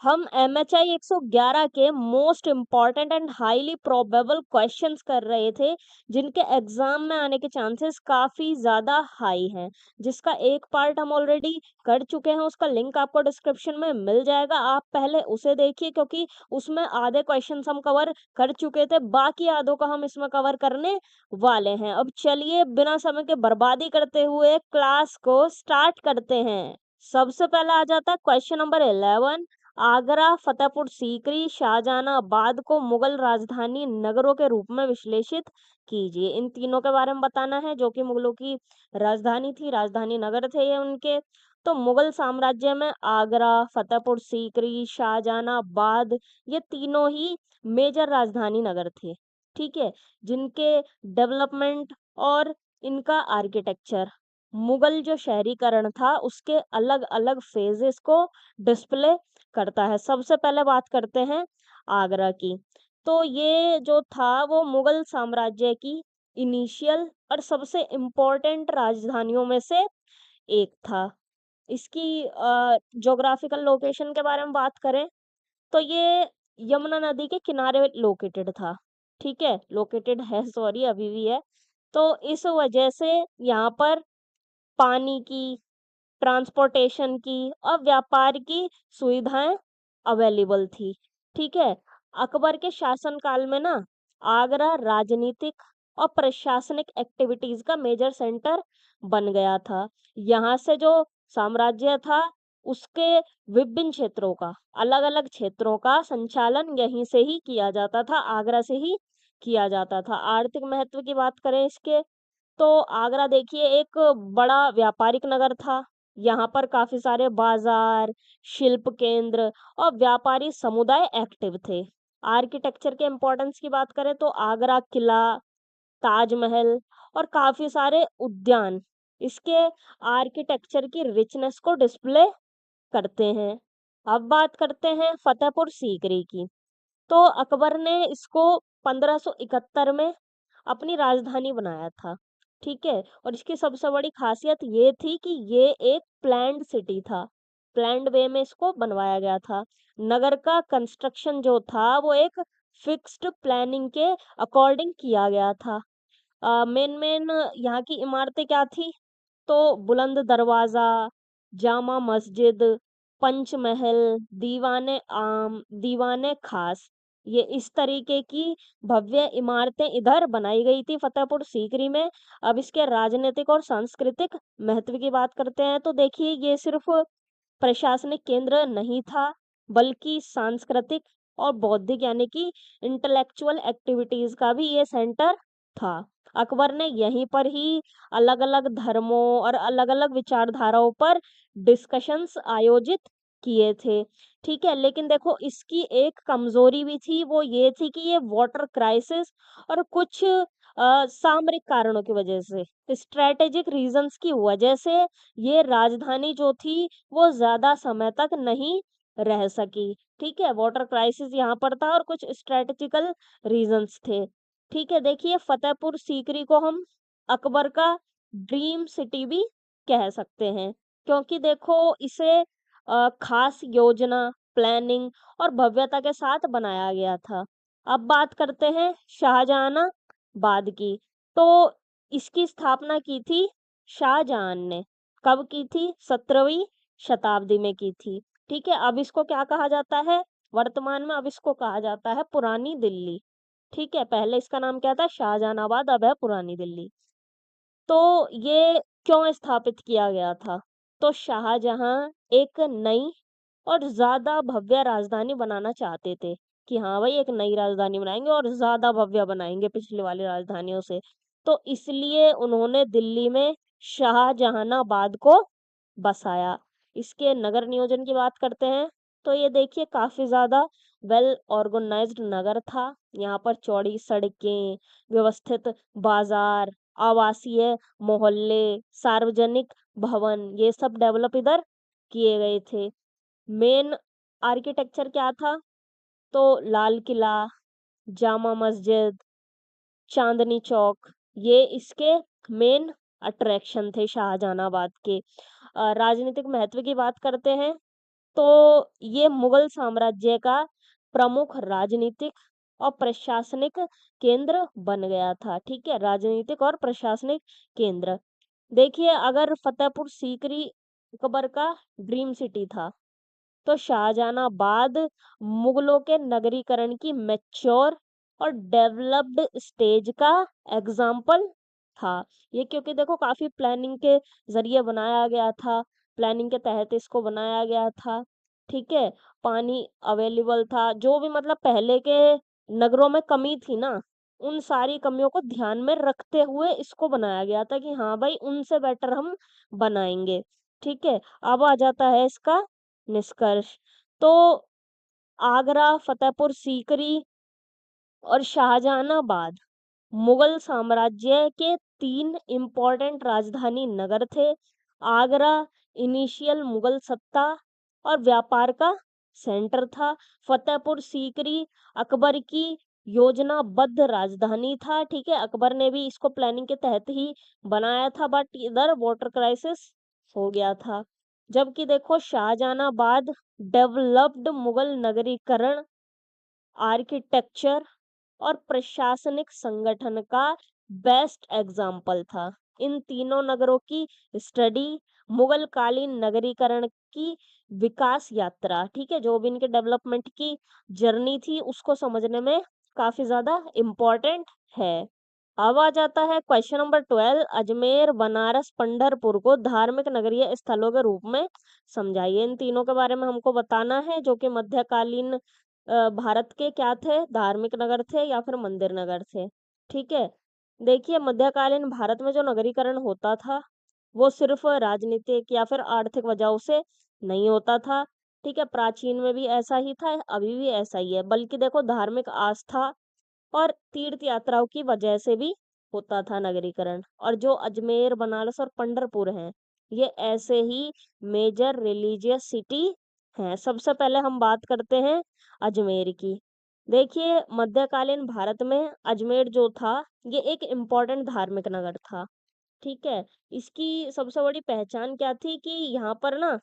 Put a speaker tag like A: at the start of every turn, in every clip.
A: हम MHI 111 के most important and highly probable questions कर रहे थे, जिनके एग्जाम में आने के चांसेस काफी ज्यादा हाई हैं, जिसका एक पार्ट हम ऑलरेडी कर चुके हैं। उसका लिंक आपको डिस्क्रिप्शन में मिल जाएगा, आप पहले उसे देखिए, क्योंकि उसमें आधे क्वेश्चंस हम कवर कर चुके थे, बाकी आधों का हम इसमें कवर करने वाले हैं। अब चलिए बिना समय के बर्बादी करते हुए क्लास को स्टार्ट करते हैं। सबसे पहले आ जाता है क्वेश्चन नंबर 11। आगरा, फतेहपुर सीकरी, शाहजहानाबाद को मुगल राजधानी नगरों के रूप में विश्लेषित कीजिए। इन तीनों के बारे में बताना है, जो कि मुगलों की राजधानी थी, राजधानी नगर थे ये उनके। तो मुगल साम्राज्य में आगरा, फतेहपुर सीकरी, शाहजहानाबाद, ये तीनों ही मेजर राजधानी नगर थे। ठीक है, जिनके डेवलपमेंट और इनका आर्किटेक्चर मुगल जो शहरीकरण था उसके अलग अलग फेजेस को डिस्प्ले करता है। सबसे पहले बात करते हैं आगरा की। तो ये जो था वो मुगल साम्राज्य की इनिशियल और सबसे इम्पोर्टेंट राजधानियों में से एक था। इसकी ज्योग्राफिकल लोकेशन के बारे में बात करें तो ये यमुना नदी के किनारे लोकेटेड था। ठीक है, लोकेटेड है, सॉरी, अभी भी है। तो इस वजह से यहाँ पर पानी की, ट्रांसपोर्टेशन की और व्यापार की सुविधाएं अवेलेबल थी। ठीक है, अकबर के शासनकाल में ना आगरा राजनीतिक और प्रशासनिक एक्टिविटीज का मेजर सेंटर बन गया था। यहाँ से जो साम्राज्य था उसके विभिन्न क्षेत्रों का, अलग अलग क्षेत्रों का संचालन यहीं से ही किया जाता था, आगरा से ही किया जाता था। आर्थिक महत्व की बात करें इसके, तो आगरा देखिए एक बड़ा व्यापारिक नगर था। यहाँ पर काफी सारे बाजार, शिल्प केंद्र और व्यापारी समुदाय एक्टिव थे। आर्किटेक्चर के इम्पोर्टेंस की बात करें तो आगरा किला, ताजमहल और काफी सारे उद्यान इसके आर्किटेक्चर की रिचनेस को डिस्प्ले करते हैं। अब बात करते हैं फतेहपुर सीकरी की। तो अकबर ने इसको 1571 में अपनी राजधानी बनाया था। ठीक है, और इसकी सबसे बड़ी खासियत ये थी कि ये एक प्लान्ड सिटी था, प्लान्ड वे में इसको बनवाया गया था। नगर का कंस्ट्रक्शन जो था वो एक फिक्स्ड प्लानिंग के अकॉर्डिंग किया गया था। मेन मेन यहाँ की इमारतें क्या थी, तो बुलंद दरवाजा, जामा मस्जिद, पंचमहल, दीवाने आम, दीवाने खास, ये इस तरीके की भव्य इमारतें इधर बनाई गई थी फतेहपुर सीकरी में। अब इसके राजनीतिक और सांस्कृतिक महत्व की बात करते हैं तो देखिए ये सिर्फ प्रशासनिक केंद्र नहीं था, बल्कि सांस्कृतिक और बौद्धिक यानी कि इंटेलेक्चुअल एक्टिविटीज का भी ये सेंटर था। अकबर ने यहीं पर ही अलग अलग धर्मों और अलग अलग विचारधाराओं पर डिस्कशंस आयोजित किए थे। ठीक है, लेकिन देखो इसकी एक कमजोरी भी थी, वो ये थी कि ये वाटर क्राइसिस और कुछ सामरिक कारणों की वजह से, स्ट्रेटेजिक रीजंस की वजह से ये राजधानी जो थी वो ज्यादा समय तक नहीं रह सकी। ठीक है, वाटर क्राइसिस यहाँ पर था और कुछ स्ट्रेटेजिकल रीजंस थे। ठीक है, देखिए फतेहपुर सीकरी को हम अकबर का ड्रीम सिटी भी कह सकते हैं, क्योंकि देखो इसे खास योजना, प्लानिंग और भव्यता के साथ बनाया गया था। अब बात करते हैं शाहजहानाबाद की। तो इसकी स्थापना की थी शाहजहां ने। कब की थी? 17वीं शताब्दी में की थी। ठीक है, अब इसको क्या कहा जाता है वर्तमान में? अब इसको कहा जाता है पुरानी दिल्ली। ठीक है, पहले इसका नाम क्या था? शाहजहानाबाद, अब है पुरानी दिल्ली। तो ये क्यों स्थापित किया गया था? तो शाहजहां एक नई और ज्यादा भव्य राजधानी बनाना चाहते थे, कि हाँ भाई एक नई राजधानी बनाएंगे और ज्यादा भव्य बनाएंगे पिछली वाली राजधानियों से। तो इसलिए उन्होंने दिल्ली में शाहजहानाबाद को बसाया। इसके नगर नियोजन की बात करते हैं तो ये देखिए काफी ज्यादा वेल ऑर्गेनाइज्ड नगर था। यहाँ पर चौड़ी सड़कें, व्यवस्थित बाजार, आवासीय मोहल्ले, सार्वजनिक भवन, ये सब डेवलप इधर किए गए थे। मेन आर्किटेक्चर क्या था? तो लाल किला, जामा मस्जिद, चांदनी चौक, ये इसके मेन अट्रैक्शन थे शाहजहानाबाद के। राजनीतिक महत्व की बात करते हैं तो ये मुगल साम्राज्य का प्रमुख राजनीतिक और प्रशासनिक केंद्र बन गया था, ठीक है? राजनीतिक और प्रशासनिक केंद्र। देखिए, अगर फतेहपुर सीकरी अकबर का ड्रीम सिटी था, तो शाहजहानाबाद मुगलों के नगरीकरण की मैच्योर और डेवलप्ड स्टेज का एग्जाम्पल था। ये क्योंकि देखो काफी प्लानिंग के जरिए बनाया गया था, प्लानिंग के तहत इसको बनाया गया था, ठीक है? पानी अवेलेबल था, जो भी मतलब पहले के नगरों में कमी थी ना, उन सारी कमियों को ध्यान में रखते हुए इसको बनाया गया था कि हाँ भाई, उनसे बेटर हम बनाएंगे, ठीक है? अब आ जाता है इसका निष्कर्ष। तो आगरा, फतेहपुर सीकरी और शाहजहानाबाद मुगल साम्राज्य के 3 इम्पोर्टेंट राजधानी नगर थे। आगरा इनिशियल मुगल सत्ता और व्यापार का सेंटर था। फतेहपुर सीकरी अकबर की योजनाबद्ध राजधानी था, ठीक है? अकबर ने भी इसको प्लानिंग के तहत ही बनाया था, बट इधर वाटर क्राइसिस हो गया था। जबकि देखो शाहजहानाबाद डेवलप्ड मुगल नगरीकरण, आर्किटेक्चर और प्रशासनिक संगठन का बेस्ट एग्जाम्पल था। इन तीनों नगरों की स्टडी मुगल कालीन नगरीकरण की विकास यात्रा, ठीक है, जो भी इनके डेवलपमेंट की जर्नी थी उसको समझने में काफी ज्यादा इम्पोर्टेंट है। अब आ जाता है क्वेश्चन नंबर 12। अजमेर, बनारस, पंढरपुर को धार्मिक नगरीय स्थलों के रूप में समझाइए। इन तीनों के बारे में हमको बताना है, जो कि मध्यकालीन भारत के क्या थे, धार्मिक नगर थे या फिर मंदिर नगर थे, ठीक है? देखिए, मध्यकालीन भारत में जो नगरीकरण होता था, वो सिर्फ राजनीतिक या फिर आर्थिक वजहों से नहीं होता था, ठीक है? प्राचीन में भी ऐसा ही था, अभी भी ऐसा ही है, बल्कि देखो धार्मिक आस्था और तीर्थ यात्राओं की वजह से भी होता था नगरीकरण। और जो अजमेर, बनारस और पंढरपुर हैं, ये ऐसे ही मेजर रिलीजियस सिटी हैं। सबसे पहले हम बात करते हैं अजमेर की। देखिए, मध्यकालीन भारत में अजमेर जो था, ये एक इम्पोर्टेंट धार्मिक नगर था, ठीक है? इसकी सबसे बड़ी पहचान क्या थी कि यहाँ पर ना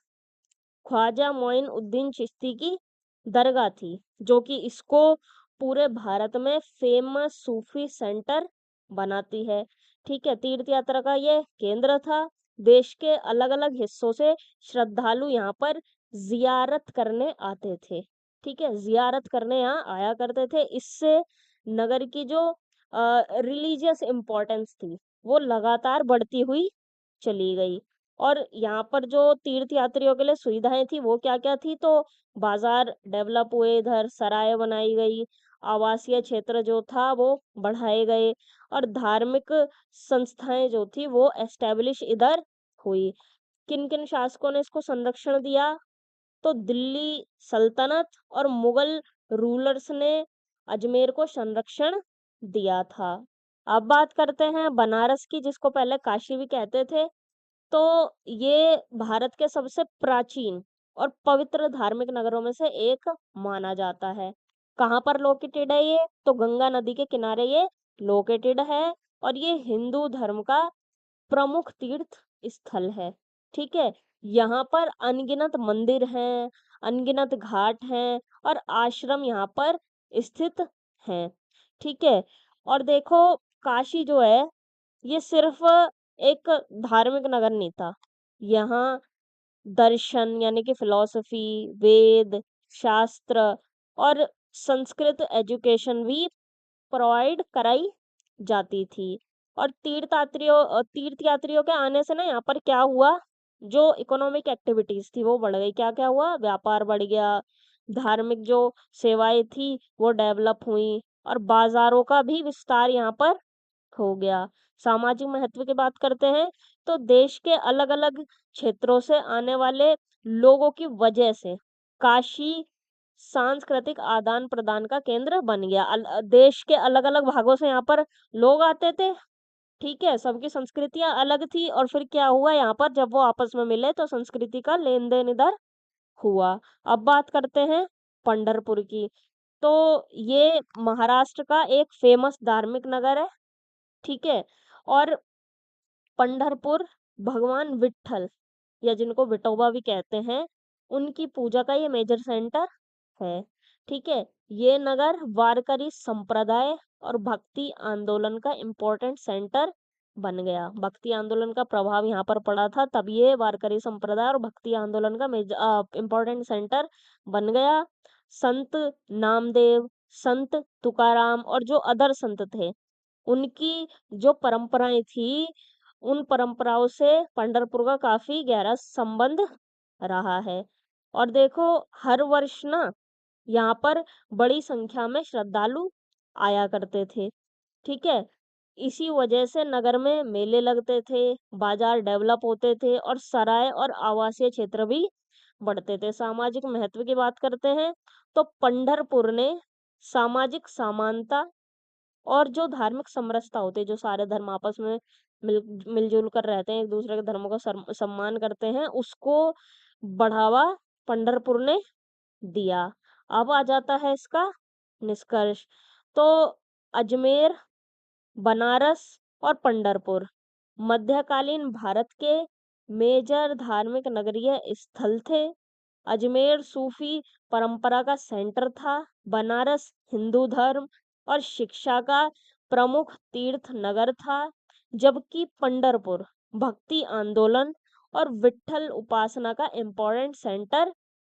A: ख्वाजा मोइनुद्दीन चिश्ती की दरगाह थी, जो कि इसको पूरे भारत में फेमस सूफी सेंटर बनाती है, ठीक है? तीर्थ यात्रा का ये केंद्र था। देश के अलग अलग हिस्सों से श्रद्धालु यहाँ पर जियारत करने आते थे, ठीक है? जियारत करने यहाँ आया करते थे। इससे नगर की जो रिलीजियस इम्पोर्टेंस थी, वो लगातार बढ़ती हुई चली गई। और यहाँ पर जो तीर्थ यात्रियों के लिए सुविधाएं थी, वो क्या क्या थी, तो बाजार डेवलप हुए, इधर सराय बनाई गई, आवासीय क्षेत्र जो था वो बढ़ाए गए, और धार्मिक संस्थाएं जो थी वो एस्टेब्लिश इधर हुई। किन किन शासकों ने इसको संरक्षण दिया, तो दिल्ली सल्तनत और मुगल रूलर्स ने अजमेर को संरक्षण दिया था। अब बात करते हैं बनारस की, जिसको पहले काशी भी कहते थे। तो ये भारत के सबसे प्राचीन और पवित्र धार्मिक नगरों में से एक माना जाता है। कहाँ पर लोकेटेड है ये, तो गंगा नदी के किनारे ये लोकेटेड है, और ये हिंदू धर्म का प्रमुख तीर्थ स्थल है, ठीक है? यहाँ पर अनगिनत मंदिर हैं, अनगिनत घाट हैं और आश्रम यहाँ पर स्थित हैं, ठीक है? और देखो, काशी जो है, ये सिर्फ एक धार्मिक नगर नहीं था। यहाँ दर्शन यानी कि फिलॉसफी, वेद, शास्त्र और संस्कृत एजुकेशन भी प्रोवाइड कराई जाती थी। और तीर्थ यात्रियों के आने से ना यहाँ पर क्या हुआ, जो इकोनॉमिक एक्टिविटीज थी वो बढ़ गई। क्या क्या हुआ, व्यापार बढ़ गया, धार्मिक जो सेवाएं थी वो डेवलप हुई, और बाजारों का भी विस्तार यहाँ पर हो गया। सामाजिक महत्व की बात करते हैं, तो देश के अलग अलग क्षेत्रों से आने वाले लोगों की वजह से काशी सांस्कृतिक आदान प्रदान का केंद्र बन गया। देश के अलग अलग भागों से यहाँ पर लोग आते थे, ठीक है? सबकी संस्कृतियां अलग थी, और फिर क्या हुआ, यहाँ पर जब वो आपस में मिले तो संस्कृति का लेन देन इधर हुआ। अब बात करते हैं पंढरपुर की। तो ये महाराष्ट्र का एक फेमस धार्मिक नगर है, ठीक है? और पंढरपुर भगवान विट्ठल, या जिनको विठोबा भी कहते हैं, उनकी पूजा का ये मेजर सेंटर है। ठीक है, ये नगर वारकरी संप्रदाय और भक्ति आंदोलन का इम्पोर्टेंट सेंटर बन गया। भक्ति आंदोलन का प्रभाव यहाँ पर पड़ा था, तब ये वारकरी संप्रदाय और भक्ति आंदोलन का इम्पोर्टेंट सेंटर बन गया। संत नामदेव, संत तुकाराम और जो अदर संत थे, उनकी जो परंपराएं थी, उन परंपराओं से पंढरपुर का काफी गहरा संबंध रहा है। और देखो, हर वर्ष ना यहाँ पर बड़ी संख्या में श्रद्धालु आया करते थे। ठीक है, इसी वजह से नगर में मेले लगते थे, बाजार डेवलप होते थे और सराय और आवासीय क्षेत्र भी बढ़ते थे। सामाजिक महत्व की बात करते हैं तो पंढरपुर ने सामाजिक समानता और जो धार्मिक समरसता होती है, जो सारे धर्म आपस में मिल मिलजुल कर रहते हैं, एक दूसरे के धर्मों का सम्मान करते हैं, उसको बढ़ावा पंढरपुर ने दिया। अब आ जाता है इसका निष्कर्ष। तो अजमेर, बनारस और पंढरपुर मध्यकालीन भारत के मेजर धार्मिक नगरीय स्थल थे। अजमेर सूफी परंपरा का सेंटर था। बनारस हिंदू धर्म और शिक्षा का प्रमुख तीर्थ नगर था, जबकि पंढरपुर भक्ति आंदोलन और विठ्ठल उपासना का इम्पोर्टेंट सेंटर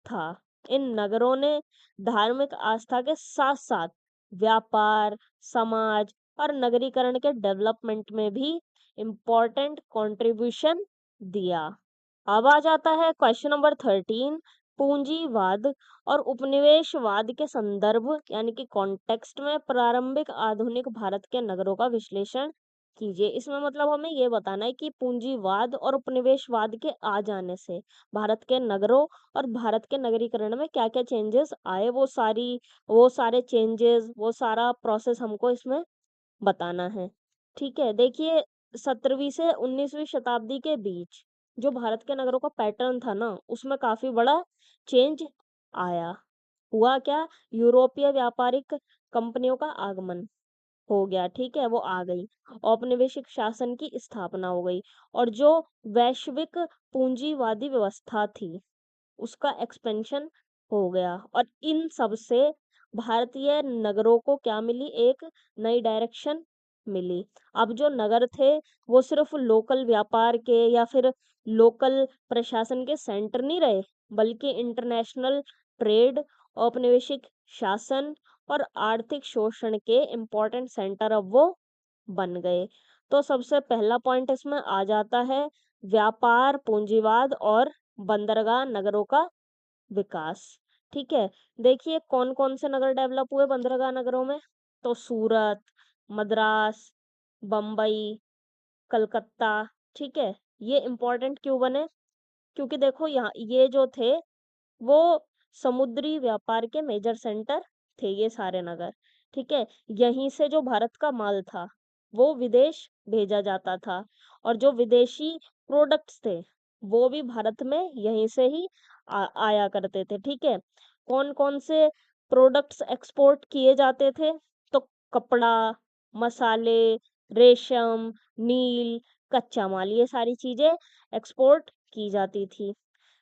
A: था। इन नगरों ने धार्मिक आस्था के साथ साथ व्यापार, समाज और नगरीकरण के डेवलपमेंट में भी इम्पोर्टेंट कंट्रीब्यूशन दिया। अब आ जाता है क्वेश्चन नंबर 13, पूंजीवाद और उपनिवेशवाद के संदर्भ यानी कि कॉन्टेक्स्ट में प्रारंभिक आधुनिक भारत के नगरों का विश्लेषण कीजिए। इसमें मतलब हमें ये बताना है कि पूंजीवाद और उपनिवेशवाद के आ जाने से भारत के नगरों और भारत के नगरीकरण में क्या क्या चेंजेस आए, वो सारे चेंजेस, वो सारा प्रोसेस हमको इसमें बताना है। ठीक है, देखिए, 17वीं से 19वीं शताब्दी के बीच जो भारत के नगरों का पैटर्न था ना, उसमें काफी बड़ा चेंज आया। हुआ क्या, यूरोपीय व्यापारिक कंपनियों का आगमन हो गया। ठीक है, वो आ गई, औपनिवेशिक शासन की स्थापना हो गई और जो वैश्विक पूंजीवादी व्यवस्था थी, उसका एक्सपेंशन हो गया। और इन सब से भारतीय नगरों को क्या मिली, एक नई डायरेक्शन मिली। अब जो नगर थे, वो सिर्फ लोकल व्यापार के या फिर लोकल प्रशासन के सेंटर नहीं रहे, बल्कि इंटरनेशनल ट्रेड, औपनिवेशिक शासन और आर्थिक शोषण के इम्पोर्टेंट सेंटर अब वो बन गए। तो सबसे पहला पॉइंट इसमें आ जाता है व्यापार, पूंजीवाद और बंदरगाह नगरों का विकास। ठीक है, देखिए कौन कौन से नगर डेवलप हुए बंदरगाह नगरों में। तो सूरत, मद्रास, बम्बई, कलकत्ता। ठीक है, ये इम्पोर्टेंट क्यों बने, क्योंकि देखो यहाँ ये जो थे, वो समुद्री व्यापार के मेजर सेंटर थे ये सारे नगर। ठीक है, यहीं से जो भारत का माल था, वो विदेश भेजा जाता था और जो विदेशी प्रोडक्ट्स थे, वो भी भारत में यहीं से ही आया करते थे। ठीक है, कौन कौन से प्रोडक्ट्स एक्सपोर्ट किए जाते थे, तो कपड़ा, मसाले, रेशम, नील, कच्चा माल, ये सारी चीजें एक्सपोर्ट की जाती थी।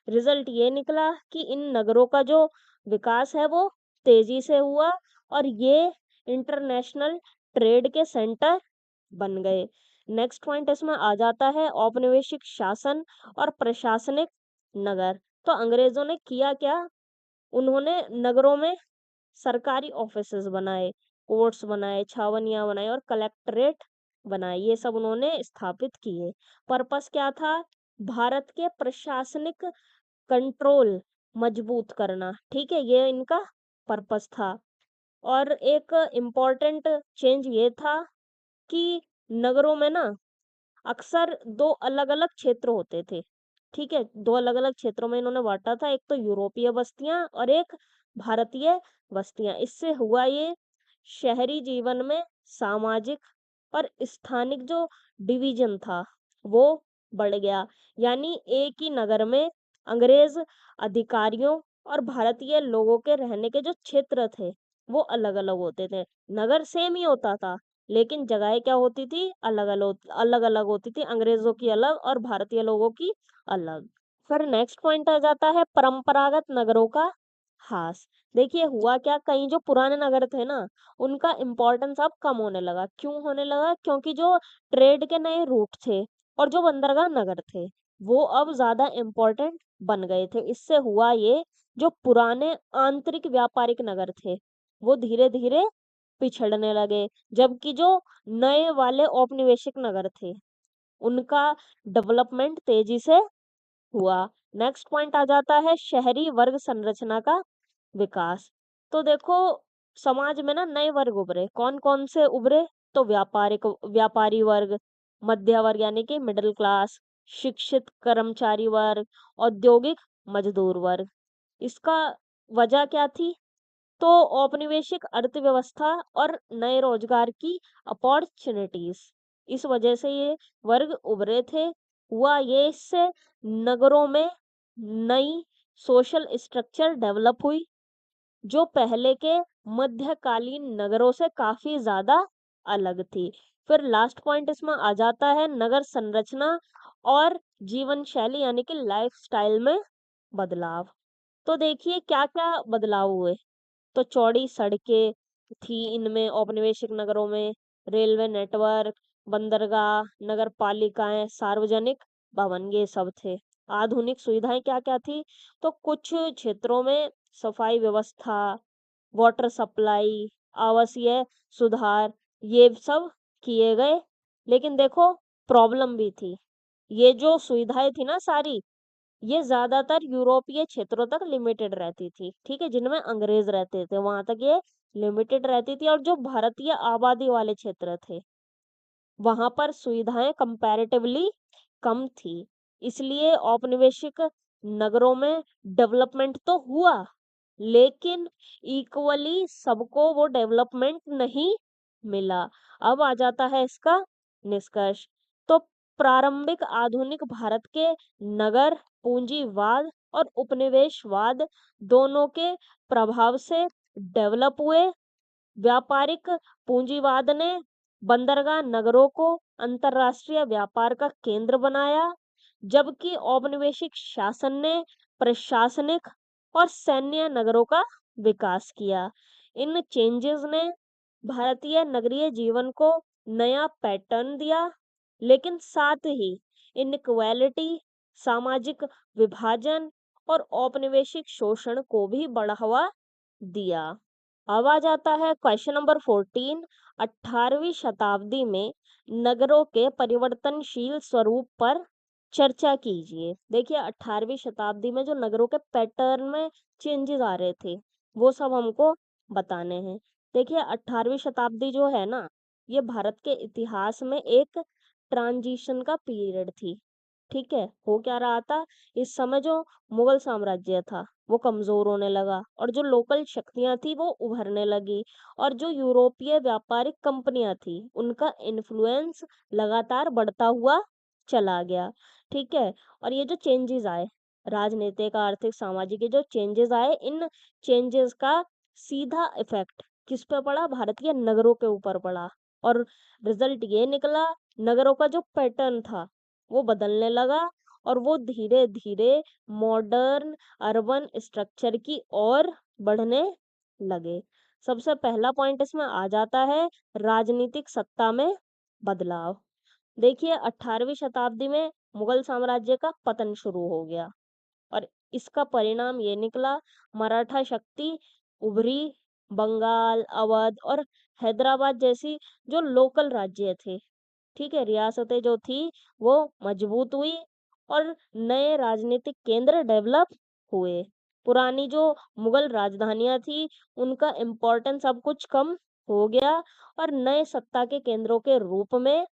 A: रिजल्ट ये निकला कि इन नगरों का जो विकास है वो तेजी से हुआ और ये इंटरनेशनल ट्रेड के सेंटर बन गए। नेक्स्ट पॉइंट इसमें आ जाता है औपनिवेशिक शासन और प्रशासनिक नगर। तो अंग्रेजों ने किया क्या, उन्होंने नगरों में सरकारी ऑफिसेज बनाए, कोर्ट्स बनाए, छावनियां बनाई और कलेक्टरेट बनाए, ये सब उन्होंने स्थापित किए। पर्पस क्या था, भारत के प्रशासनिक कंट्रोल मजबूत करना। ठीक है, ये इनका पर्पस था। और एक इम्पोर्टेंट चेंज ये था कि नगरों में ना अक्सर दो अलग अलग क्षेत्र होते थे। ठीक है, दो अलग अलग क्षेत्रों में इन्होंने बांटा था, एक तो यूरोपीय बस्तियां और एक भारतीय बस्तियां। इससे हुआ ये, शहरी जीवन में सामाजिक और स्थानिक जो डिवीजन था, वो बढ़ गया। यानी एक ही नगर में अंग्रेज अधिकारियों और भारतीय लोगों के रहने के जो क्षेत्र थे, वो अलग अलग होते थे। नगर सेम ही होता था, लेकिन जगहें क्या होती थी, अलग अलग होती थी, अंग्रेजों की अलग और भारतीय लोगों की अलग। फिर नेक्स्ट पॉइंट आ जाता है परंपरागत नगरों का ह्रास। देखिए हुआ क्या, कई जो पुराने नगर थे ना, उनका इम्पोर्टेंस अब कम होने लगा। क्यों होने लगा? क्योंकि जो ट्रेड के नए रूट थे और जो बंदरगाह नगर थे, वो अब ज्यादा इम्पोर्टेंट बन गए थे। इससे हुआ ये, जो पुराने आंतरिक व्यापारिक नगर थे, वो धीरे धीरे पिछड़ने लगे, जबकि जो नए वाले औपनिवेशिक नगर थे, उनका डेवलपमेंट तेजी से हुआ। नेक्स्ट पॉइंट आ जाता है शहरी वर्ग संरचना का विकास। तो देखो, समाज में ना नए वर्ग उभरे। कौन कौन से उभरे? तो व्यापारी वर्ग, मध्य वर्ग यानी कि मिडिल क्लास, शिक्षित कर्मचारी वर्ग, औद्योगिक मजदूर वर्ग। इसका वजह क्या थी? तो औपनिवेशिक अर्थव्यवस्था और नए रोजगार की अपॉर्चुनिटीज, इस वजह से ये वर्ग उभरे थे। हुआ ये, इससे नगरों में नई सोशल स्ट्रक्चर डेवलप हुई, जो पहले के मध्यकालीन नगरों से काफी ज्यादा अलग थी। फिर लास्ट पॉइंट इसमें आ जाता है नगर संरचना और जीवन शैली यानी कि लाइफस्टाइल में बदलाव। तो देखिए क्या क्या बदलाव हुए। तो चौड़ी सड़कें थी इनमें, औपनिवेशिक नगरों में रेलवे नेटवर्क, बंदरगाह, नगर पालिकाएं, सार्वजनिक भवन, ये सब थे। आधुनिक सुविधाएं क्या क्या थी? तो कुछ क्षेत्रों में सफाई व्यवस्था, वाटर सप्लाई, आवासीय सुधार, ये सब किए गए। लेकिन देखो, प्रॉब्लम भी थी। ये जो सुविधाएं थी ना सारी, ये ज्यादातर यूरोपीय क्षेत्रों तक लिमिटेड रहती थी, ठीक है, जिनमें अंग्रेज रहते थे, वहां तक ये लिमिटेड रहती थी। और जो भारतीय आबादी वाले क्षेत्र थे, वहां पर सुविधाएं कंपैरेटिवली कम थी। इसलिए औपनिवेशिक नगरों में डेवलपमेंट तो हुआ, लेकिन इक्वली सबको वो डेवलपमेंट नहीं मिला। अब आ जाता है इसका निष्कर्ष। तो प्रारंभिक आधुनिक भारत के नगर पूंजीवाद और उपनिवेशवाद दोनों के प्रभाव से डेवलप हुए। व्यापारिक पूंजीवाद ने बंदरगाह नगरों को अंतरराष्ट्रीय व्यापार का केंद्र बनाया, जबकि औपनिवेशिक शासन ने प्रशासनिक और सैन्य नगरों का विकास किया। इन चेंजेस ने भारतीय नगरीय जीवन को नया पैटर्न दिया, लेकिन साथ ही इनक्वालिटी, सामाजिक विभाजन और औपनिवेशिक शोषण को भी बढ़ावा दिया। अब आ जाता है क्वेश्चन नंबर 14। 18वीं शताब्दी में नगरों के परिवर्तनशील स्वरूप पर चर्चा कीजिए। देखिए 18वीं शताब्दी में जो नगरों के पैटर्न में चेंजेस आ रहे थे, वो सब हमको बताने हैं। देखिए 18वीं शताब्दी जो है ना, ये भारत के इतिहास में एक ट्रांजिशन का पीरियड थी। ठीक है, हो क्या रहा था? इस समय जो मुगल साम्राज्य था, वो कमजोर होने लगा, और जो लोकल शक्तियां थी वो उभरने लगी, और जो यूरोपीय व्यापारिक कंपनियां थी, उनका इन्फ्लुएंस लगातार बढ़ता हुआ चला गया। ठीक है, और ये जो चेंजेस आए, राजनीतिक आर्थिक सामाजिक, ये जो चेंजेस आए, इन चेंजेस का सीधा इफेक्ट किस पे पड़ा? भारतीय नगरों के ऊपर पड़ा। और रिजल्ट ये निकला, नगरों का जो पैटर्न था वो बदलने लगा, और वो धीरे धीरे मॉडर्न अर्बन स्ट्रक्चर की ओर बढ़ने लगे। सबसे पहला पॉइंट इसमें आ जाता है राजनीतिक सत्ता में बदलाव। देखिए 18वीं शताब्दी में मुगल साम्राज्य का पतन शुरू हो गया, और इसका परिणाम ये निकला, मराठा शक्ति उभरी। बंगाल, अवध और हैदराबाद जैसी जो लोकल राज्य थे, ठीक है, रियासतें जो थी, वो मजबूत हुई, और नए राजनीतिक केंद्र डेवलप हुए। पुरानी जो मुगल राजधानियां थी, उनका इम्पोर्टेंस अब कुछ कम हो गया, और नए सत्ता के केंद्रों के रूप में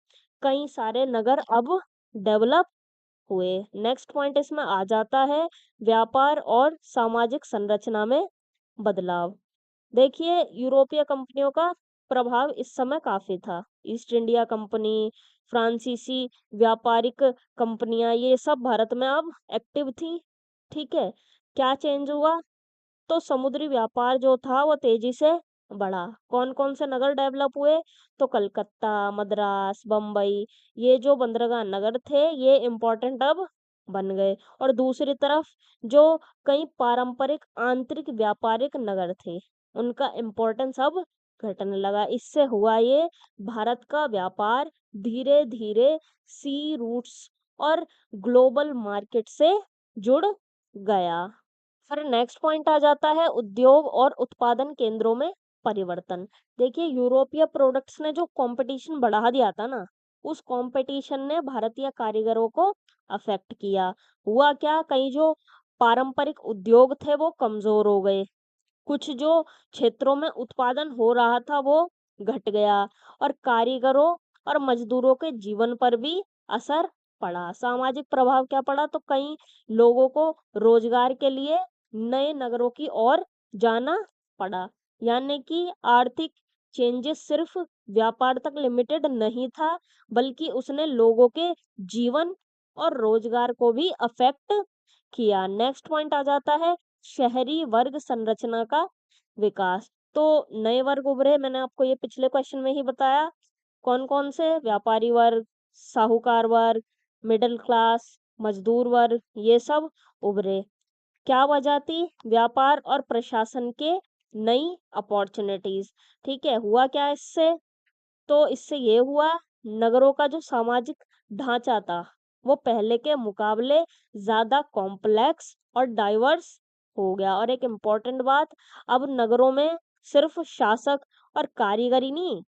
A: कई सारे नगर अब डेवलप हुए। नेक्स्ट पॉइंट इसमें आ जाता है व्यापार और सामाजिक संरचना में बदलाव। देखिए यूरोपीय कंपनियों का प्रभाव इस समय काफी था। ईस्ट इंडिया कंपनी, फ्रांसीसी व्यापारिक कंपनियां, ये सब भारत में अब एक्टिव थी। ठीक है, क्या चेंज हुआ? तो समुद्री व्यापार जो था वो तेजी से बढ़ा। कौन कौन से नगर डेवलप हुए? तो कलकत्ता, मद्रास, बम्बई, ये जो बंदरगाह नगर थे, ये इम्पोर्टेंट अब बन गए, और दूसरी तरफ जो कई पारंपरिक आंतरिक व्यापारिक नगर थे, उनका इम्पोर्टेंस अब घटने लगा। इससे हुआ ये, भारत का व्यापार धीरे धीरे सी रूट्स और ग्लोबल मार्केट से जुड़ गया। फिर नेक्स्ट पॉइंट आ जाता है उद्योग और उत्पादन केंद्रों में परिवर्तन। देखिए, यूरोपीय प्रोडक्ट्स ने जो कंपटीशन बढ़ा दिया था ना, उस कंपटीशन ने भारतीय कारीगरों को अफेक्ट किया। हुआ क्या, कई जो पारंपरिक उद्योग थे वो कमजोर हो गए, कुछ जो क्षेत्रों में उत्पादन हो रहा था वो घट गया, और कारीगरों और मजदूरों के जीवन पर भी असर पड़ा। सामाजिक प्रभाव क्या पड़ा, तो कई लोगों को रोजगार के लिए नए नगरों की ओर जाना पड़ा। यानी कि आर्थिक चेंजेस सिर्फ व्यापार तक लिमिटेड नहीं था, बल्कि उसने लोगों के जीवन और रोजगार को भी अफेक्ट किया। नेक्स्ट पॉइंट आ जाता है शहरी वर्ग संरचना का विकास। तो नए वर्ग उभरे, मैंने आपको ये पिछले क्वेश्चन में ही बताया। कौन कौन से, व्यापारी वर्ग, साहूकार वर्ग, मिडिल क्लास, मजदूर वर्ग, ये सब उभरे। क्या वजह थी, व्यापार और प्रशासन के नई अपॉर्चुनिटीज। ठीक है, हुआ क्या इससे, तो इससे ये हुआ, नगरों का जो सामाजिक ढांचा था वो पहले के मुकाबले ज्यादा कॉम्प्लेक्स और डाइवर्स हो गया। और एक इम्पॉर्टेंट बात, अब नगरों में सिर्फ शासक और कारीगरी नहीं,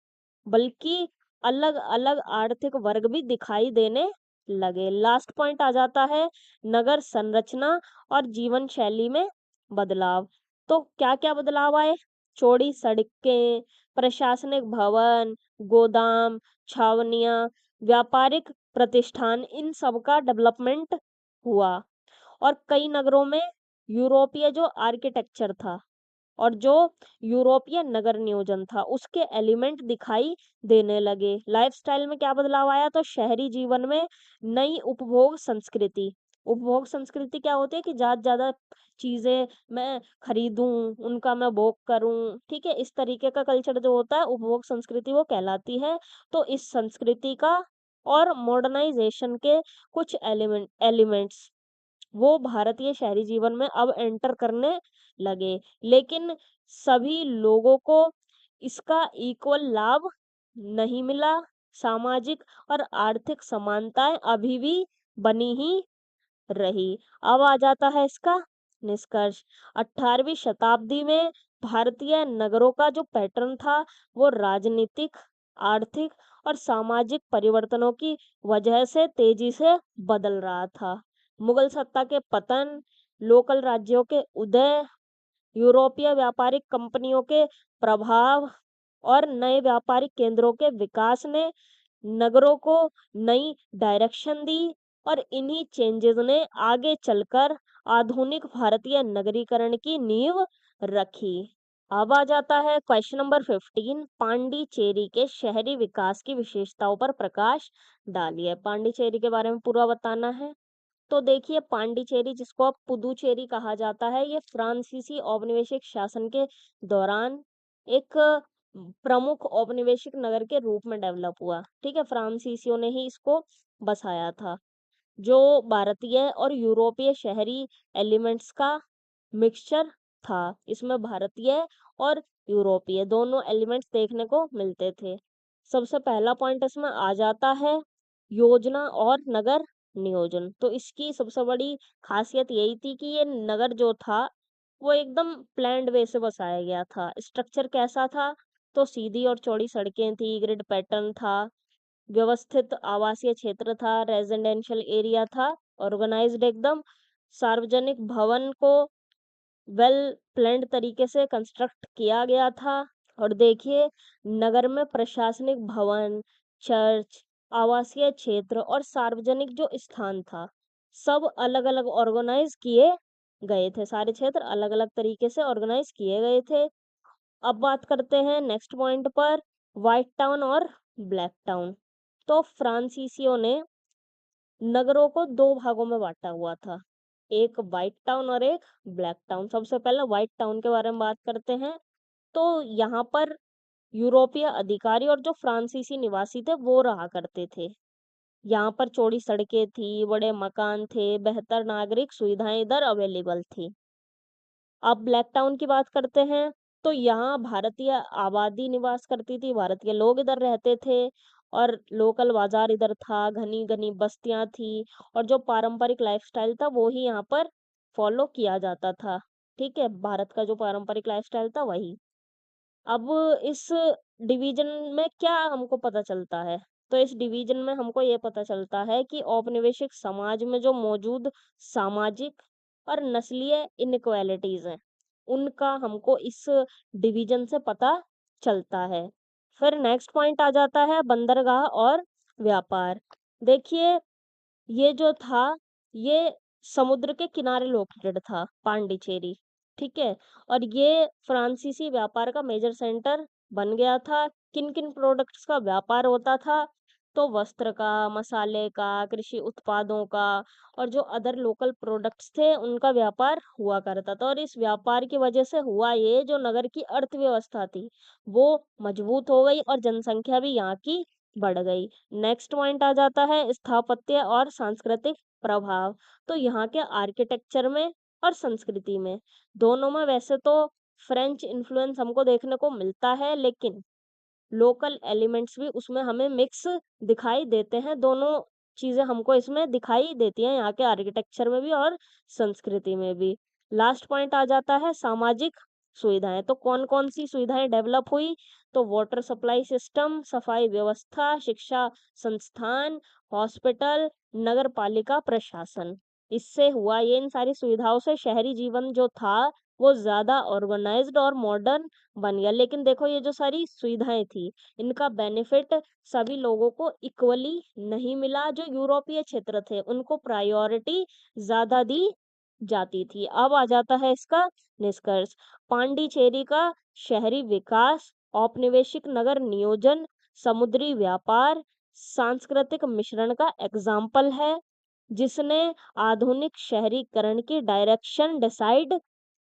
A: बल्कि अलग अलग आर्थिक वर्ग भी दिखाई देने लगे। लास्ट पॉइंट आ जाता है नगर संरचना और जीवन शैली में बदलाव। तो क्या क्या बदलाव आए, चौड़ी सड़कें, प्रशासनिक भवन, गोदाम, छावनियां, व्यापारिक प्रतिष्ठान, इन सब का डेवलपमेंट हुआ। और कई नगरों में यूरोपीय जो आर्किटेक्चर था और जो यूरोपीय नगर नियोजन था, उसके एलिमेंट दिखाई देने लगे। लाइफस्टाइल में क्या बदलाव आया, तो शहरी जीवन में नई उपभोग संस्कृति। उपभोग संस्कृति क्या होती है कि ज्यादा ज्यादा चीजें मैं खरीदूं, उनका मैं भोग करूं, ठीक है, इस तरीके का कल्चर जो होता है उपभोग संस्कृति वो कहलाती है। तो इस संस्कृति का और मॉडर्नाइजेशन के कुछ एलिमेंट्स वो भारतीय शहरी जीवन में अब एंटर करने लगे। लेकिन सभी लोगों को इसका इक्वल लाभ नहीं मिला। सामाजिक और आर्थिक समानताएं अभी भी बनी ही रही। अब आ जाता है इसका निष्कर्ष। 18वीं शताब्दी में भारतीय नगरों का जो पैटर्न था वो राजनीतिक, आर्थिक और सामाजिक परिवर्तनों की वजह से तेजी से बदल रहा था। मुगल सत्ता के पतन, लोकल राज्यों के उदय, यूरोपीय व्यापारिक कंपनियों के प्रभाव और नए व्यापारिक केंद्रों के विकास ने नगरों को नई डायरेक्शन दी, और इन्हीं चेंजेस ने आगे चलकर आधुनिक भारतीय नगरीकरण की नींव रखी। अब आ जाता है क्वेश्चन नंबर 15, पांडिचेरी के शहरी विकास की विशेषताओं पर प्रकाश डालिए। पांडिचेरी के बारे में पूरा बताना है। तो देखिए, पांडिचेरी जिसको अब पुदुचेरी कहा जाता है, ये फ्रांसीसी औपनिवेशिक शासन के दौरान एक प्रमुख औपनिवेशिक नगर के रूप में डेवलप हुआ। ठीक है, फ्रांसीसियों ने ही इसको बसाया था, जो भारतीय और यूरोपीय शहरी एलिमेंट्स का मिक्सचर था। इसमें भारतीय और यूरोपीय दोनों एलिमेंट्स देखने को मिलते थे। सबसे पहला पॉइंट इसमें आ जाता है योजना और नगर नियोजन। तो इसकी सबसे बड़ी खासियत यही थी कि ये नगर जो था वो एकदम प्लान्ड वे से बसाया गया था। स्ट्रक्चर कैसा था, तो सीधी और चौड़ी सड़कें थी, ग्रिड पैटर्न था, व्यवस्थित आवासीय क्षेत्र था, रेजिडेंशियल एरिया था, ऑर्गेनाइज्ड एकदम, सार्वजनिक भवन को वेल प्लान्ड तरीके से कंस्ट्रक्ट किया गया था। और देखिए, नगर में प्रशासनिक भवन, चर्च, आवासीय क्षेत्र और सार्वजनिक जो स्थान था, सब अलग अलग ऑर्गेनाइज किए गए थे। सारे क्षेत्र अलग अलग तरीके से ऑर्गेनाइज किए गए थे। अब बात करते हैं नेक्स्ट पॉइंट पर, व्हाइट टाउन और ब्लैक टाउन। तो फ्रांसीसियों ने नगरों को दो भागों में बांटा हुआ था, एक व्हाइट टाउन और एक ब्लैक टाउन। सबसे पहले व्हाइट टाउन के बारे में बात करते हैं। तो यहाँ पर यूरोपीय अधिकारी और जो फ्रांसीसी निवासी थे वो रहा करते थे। यहाँ पर चौड़ी सड़कें थी, बड़े मकान थे, बेहतर नागरिक सुविधाएं इधर अवेलेबल थी। अब ब्लैक टाउन की बात करते हैं, तो यहाँ भारतीय आबादी निवास करती थी, भारतीय लोग इधर रहते थे और लोकल बाजार इधर था, घनी-घनी बस्तियाँ थी और जो पारंपरिक लाइफ़स्टाइल था वो ही यहाँ पर फ़ॉलो किया जाता था। ठीक है? भारत का जो पारंपरिक लाइफ़स्टाइल था वही। अब इस डिवीज़न में क्या हमको पता चलता है? तो इस डिवीज़न में हमको ये पता चलता है कि औपनिवेशिक समाज में जो मौजूद सामाजिक और नस्लीय इनइक्वालिटीज़ हैं, उनका हमको इस डिवीज़न से पता चलता है। फिर नेक्स्ट पॉइंट आ जाता है बंदरगाह और व्यापार। देखिए ये जो था, ये समुद्र के किनारे लोकेटेड था, पांडिचेरी, ठीक है? और ये फ्रांसीसी व्यापार का मेजर सेंटर बन गया था। किन-किन प्रोडक्ट्स का व्यापार होता था? तो वस्त्र का, मसाले का, कृषि उत्पादों का और जो अदर लोकल प्रोडक्ट्स थे, उनका व्यापार हुआ करता था और इस व्यापार की वजह से हुआ ये, जो नगर की अर्थव्यवस्था थी, वो मजबूत हो गई और जनसंख्या भी यहाँ की बढ़ गई। नेक्स्ट पॉइंट आ जाता है स्थापत्य और सांस्कृतिक प्रभाव। तो यहाँ के आर्किटेक्चर में और संस्कृति में, दोनों में वैसे तो फ्रेंच इन्फ्लुएंस हमको देखने को मिलता है, लेकिन लोकल एलिमेंट्स भी उसमें हमें मिक्स दिखाई देते हैं। दोनों चीज़ें हमको इसमें दिखाई देती हैं, यहाँ के आर्किटेक्चर में भी और संस्कृति में भी। लास्ट पॉइंट आ जाता है सामाजिक सुविधाएँ। तो कौन-कौन सी सुविधाएँ डेवलप हुई? तो वाटर सप्लाई सिस्टम, सफाई व्यवस्था, शिक्षा संस्थान, हॉस्पिटल, नगर पालिका प्रशासन। इससे हुआ ये, इन सारी सुविधाओं से शहरी जीवन जो था, वो ज़्यादा ऑर्गेनाइज़्ड और मॉडर्न बन गया। लेकिन देखो ये जो सारी सुविधाएँ थी, इनका बेनिफिट सभी लोगों को इक्वली नहीं मिला। जो यूरोपीय क्षेत्र थे, उनको प्रायोरिटी ज़्यादा दी जाती थी। अब आ जाता है इसका निष्कर्ष। पांडिचेरी का शहरी विकास, औपनिवेशिक नगर नियोजन, समुद्री व्यापार, सांस्कृतिक मिश्रण का एग्ज़ाम्पल है, जिसने आधुनिक शहरीकरण की डायरेक्शन डिसाइड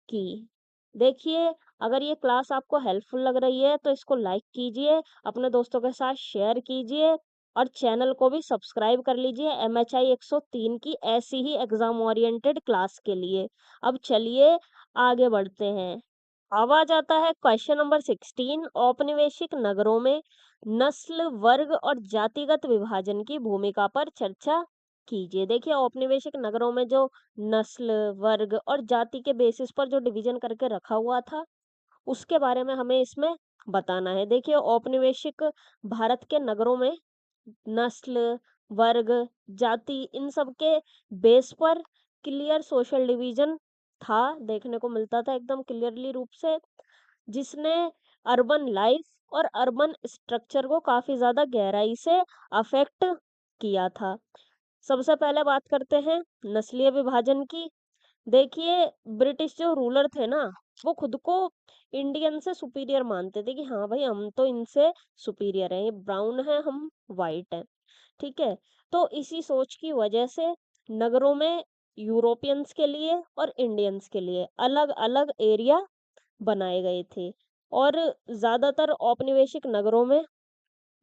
A: की। देखिए, अगर ये क्लास आपको हेल्पफुल लग रही है तो इसको लाइक कीजिए, अपने दोस्तों के साथ शेयर कीजिए और चैनल को भी सब्सक्राइब कर लीजिए एमएचआई 103 की ऐसी ही एग्जाम ओरिएंटेड क्लास के लिए। अब चलिए आगे बढ़ते हैं। अब आ जाता है क्वेश्चन नंबर 16, औपनिवेशिक नगरों में नस्ल, वर्ग और जातिगत विभाजन की भूमिका पर चर्चा कीजिए। देखिए औपनिवेशिक नगरों में जो नस्ल, वर्ग और जाति के बेसिस पर जो डिवीजन करके रखा हुआ था, उसके बारे में हमें इसमें बताना है। देखिए औपनिवेशिक भारत के नगरों में नस्ल, वर्ग, जाति इन सब के बेस पर क्लियर सोशल डिवीजन था, देखने को मिलता था एकदम क्लियरली रूप से, जिसने अर्बन लाइफ और अर्बन स्ट्रक्चर को काफ़ी ज़्यादा गहराई से अफ़ेक्ट किया था। सबसे पहले बात करते हैं नस्लीय विभाजन की। देखिए ब्रिटिश जो रूलर थे ना, वो खुद को इंडियन से सुपीरियर मानते थे कि हाँ भाई हम तो इनसे सुपीरियर हैं, ये ब्राउन है हम वाइट हैं, ठीक है? तो इसी सोच की वजह से नगरों में यूरोपियंस के लिए और इंडियंस के लिए अलग-अलग एरिया बनाए गए थे और ज़्यादातर औपनिवेशिक नगरों में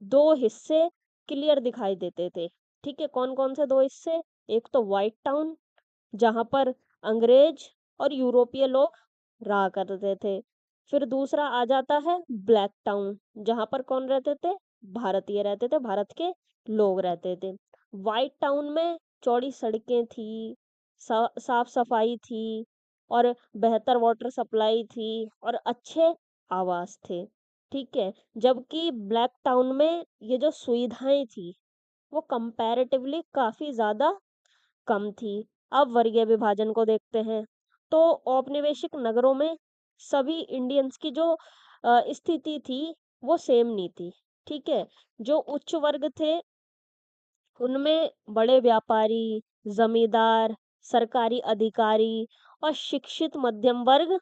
A: 2 हिस्से क्लियर दिखाई देते थे, ठीक है? कौन-कौन से 2 हिस्से? एक तो व्हाइट टाउन जहाँ पर अंग्रेज और यूरोपीय लोग रहा करते थे। फिर दूसरा आ जाता है ब्लैक टाउन, जहाँ पर कौन रहते थे? भारतीय रहते थे, भारत के लोग रहते थे। व्हाइट टाउन में चौड़ी सड़कें थी, साफ-सफाई थी और बेहतर वाटर सप्लाई थी और अच्छे आवास थे, ठीक है? जबकि ब्लैक टाउन में ये जो सुविधाएँ थी, वो कंपैरेटिवली काफ़ी ज़्यादा कम थी। अब वर्गीय विभाजन को देखते हैं। तो औपनिवेशिक नगरों में सभी इंडियंस की जो स्थिति थी, वो सेम नहीं थी, ठीक है? जो उच्च वर्ग थे, उनमें बड़े व्यापारी, जमींदार, सरकारी अधिकारी और शिक्षित मध्यम वर्ग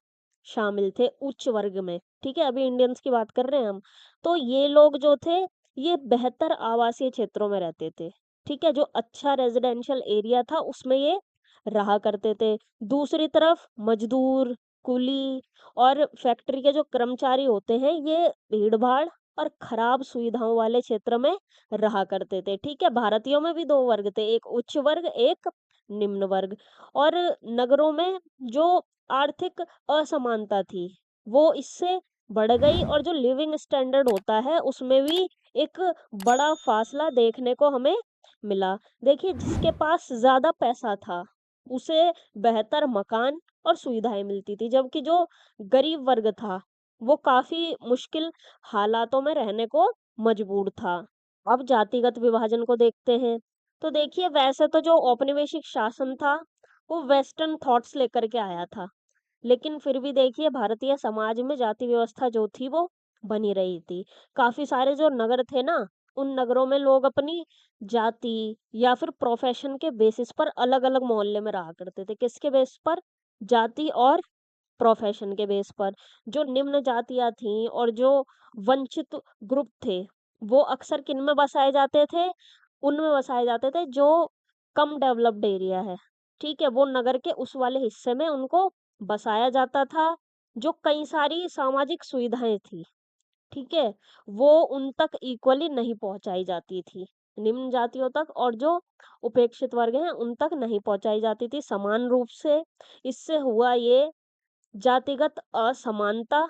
A: शामिल थे उच्च वर्ग में, ठीक है? अभी इंडियंस की बात कर रहे हैं हम। तो ये लोग जो थे, ये बेहतर आवासीय क्षेत्रों में रहते थे, ठीक है? जो अच्छा रेज़िडेंशियल एरिया था, उसमें ये रहा करते थे। दूसरी तरफ मज़दूर, कुली और फैक्ट्री के जो कर्मचारी होते हैं, ये भीड़-भाड़ और खराब सुविधाओं वाले क्षेत्र में रहा करते थे। ठीक है, भारतीयों में भी 2 वर्ग थे, एक उच्च वर्ग, एक निम्न वर्ग। और नगरों में जो आर्थिक असमानता थी, वो इससे बढ़ गई और जो लिविंग स्टैंडर्ड होता है, उसमें भी एक बड़ा फासला देखने को हमें मिला। देखिए, जिसके पास ज़्यादा पैसा था, उसे बेहतर मकान और सुविधाएँ मिलती थी, जबकि जो गरीब वर्ग था, वो काफ़ी मुश्किल हालातों में रहने को मजबूर था। अब जातिगत विभाजन को देखते हैं, तो देखिए वैसे तो जो औपनिवेशिक शासन था, वो वेस्टर्न थॉट्स लेकर के आया था। लेकिन फिर भी देखिए भारतीय समाज में जाति व्यवस्था जो थी वो बनी रही थी। काफ़ी सारे जो नगर थे ना, उन नगरों में लोग अपनी जाति या फिर प्रोफ़ेशन के बेसिस पर अलग-अलग मोहल्ले में रहा करते थे। किसके बेस पर? जाति और प्रोफ़ेशन के बेस पर। जो निम्न जातियाँ थीं और जो वंचित ग्रुप थे, वो अक्सर किनमें बसाए जाते थे? उनमें बसाए जाते थे जो कम डेवलप्ड एरिया है, ठीक है? वो नगर के उस वाले हिस्से में उनको बसाया जाता था, जो कई सारी सामाजिक सुविधाएँ थी, ठीक है? वो उन तक इक्वली नहीं पहुँचाई जाती थी। निम्न जातियों तक और जो उपेक्षित वर्ग हैं, उन तक नहीं पहुँचाई जाती थी समान रूप से। इससे हुआ ये जातिगत असमानता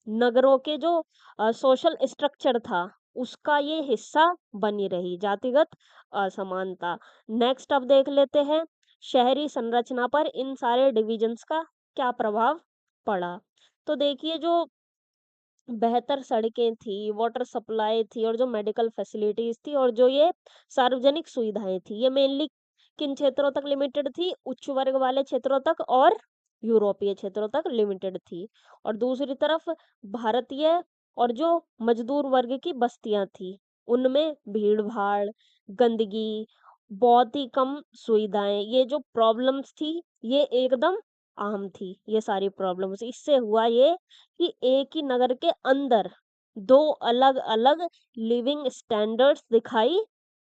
A: नगरों के जो सोशल स्ट्रक्चर था उसका ये हिस्सा बनी रही जातिगत असमानता। नेक्स्ट अब देख लेते हैं शहरी संरचना पर इन सारे डिविजन्स का क्या प्रभाव पड़ा। तो देखिए जो बेहतर सड़कें थी, वाटर सप्लाई थी और जो मेडिकल फैसिलिटीज़ थी और जो ये सार्वजनिक सुविधाएँ थी, ये मेनली किन क्षेत्रों तक लिमिटेड थी? उच्च वर्ग वाले क्षेत्रों तक और यूरोपीय क्षेत्रों तक लिमिटेड थी। और दूसरी तरफ भारतीय और जो मज़दूर वर्ग की बस्तियाँ थी, उनमें भीड़-भाड़, गंदगी, बहुत ही कम सुविधाएँ, ये जो प्रॉब्लम्स थी, ये एकदम आम थी, ये सारी प्रॉब्लम्स। इससे हुआ ये कि एक ही नगर के अंदर 2 अलग-अलग लिविंग स्टैंडर्ड्स दिखाई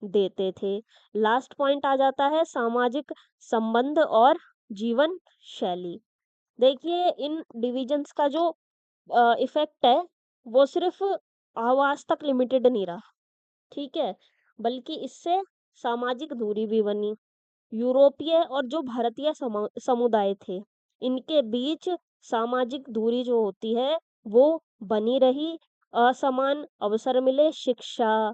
A: देते थे। लास्ट पॉइंट आ जाता है सामाजिक संबंध और जीवन शैली। देखिए इन डिविजन्स का जो इफ़ेक्ट है, वो सिर्फ़ आवास तक लिमिटेड नहीं रहा, ठीक है? बल्कि इससे सामाजिक दूरी भी बनी। यूरोपीय और जो भारतीय समुदाय थे, इनके बीच सामाजिक दूरी जो होती है, वो बनी रही। असमान अवसर मिले, शिक्षा,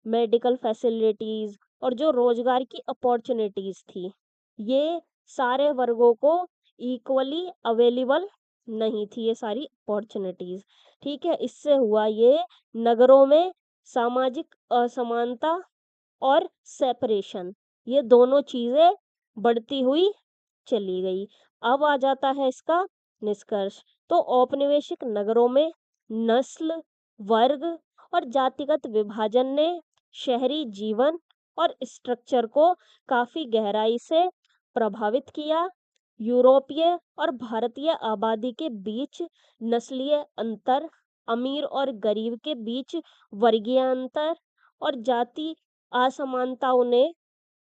A: मेडिकल फैसिलिटीज़ और जो रोज़गार की अपॉर्च्युनिटीज़ थी, ये सारे वर्गों को इक्वली अवेलेबल नहीं थी ये सारी अपॉर्च्युनिटीज़, ठीक है? इससे हुआ ये नगरों में सामाजिक असमानता और सेपरेशन ये दोनों चीज़ें बढ़ती हुई चली गई। अब आ जाता है इसका निष्कर्ष। तो औपनिवेशिक नगरों में नस्ल, वर्ग और जातिगत विभाजन ने शहरी जीवन और स्ट्रक्चर को काफ़ी गहराई से प्रभावित किया। यूरोपीय और भारतीय आबादी के बीच नस्लीय अंतर, अमीर और गरीब के बीच वर्गीय अंतर और जाति असमानताओं ने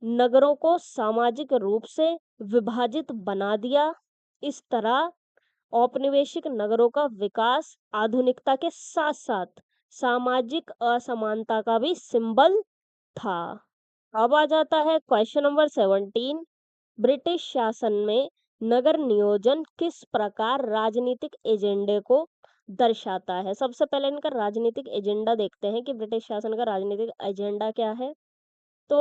A: नगरों को सामाजिक रूप से विभाजित बना दिया। इस तरह औपनिवेशिक नगरों का विकास आधुनिकता के साथ-साथ सामाजिक असमानता का भी सिंबल था। अब आ जाता है क्वेश्चन नंबर 17 ब्रिटिश शासन में नगर नियोजन किस प्रकार राजनीतिक एजेंडे को दर्शाता है? सबसे पहले इनका राजनीतिक एजेंडा देखते हैं कि ब्रिटिश शासन का राजनीतिक एजेंडा क्या है? तो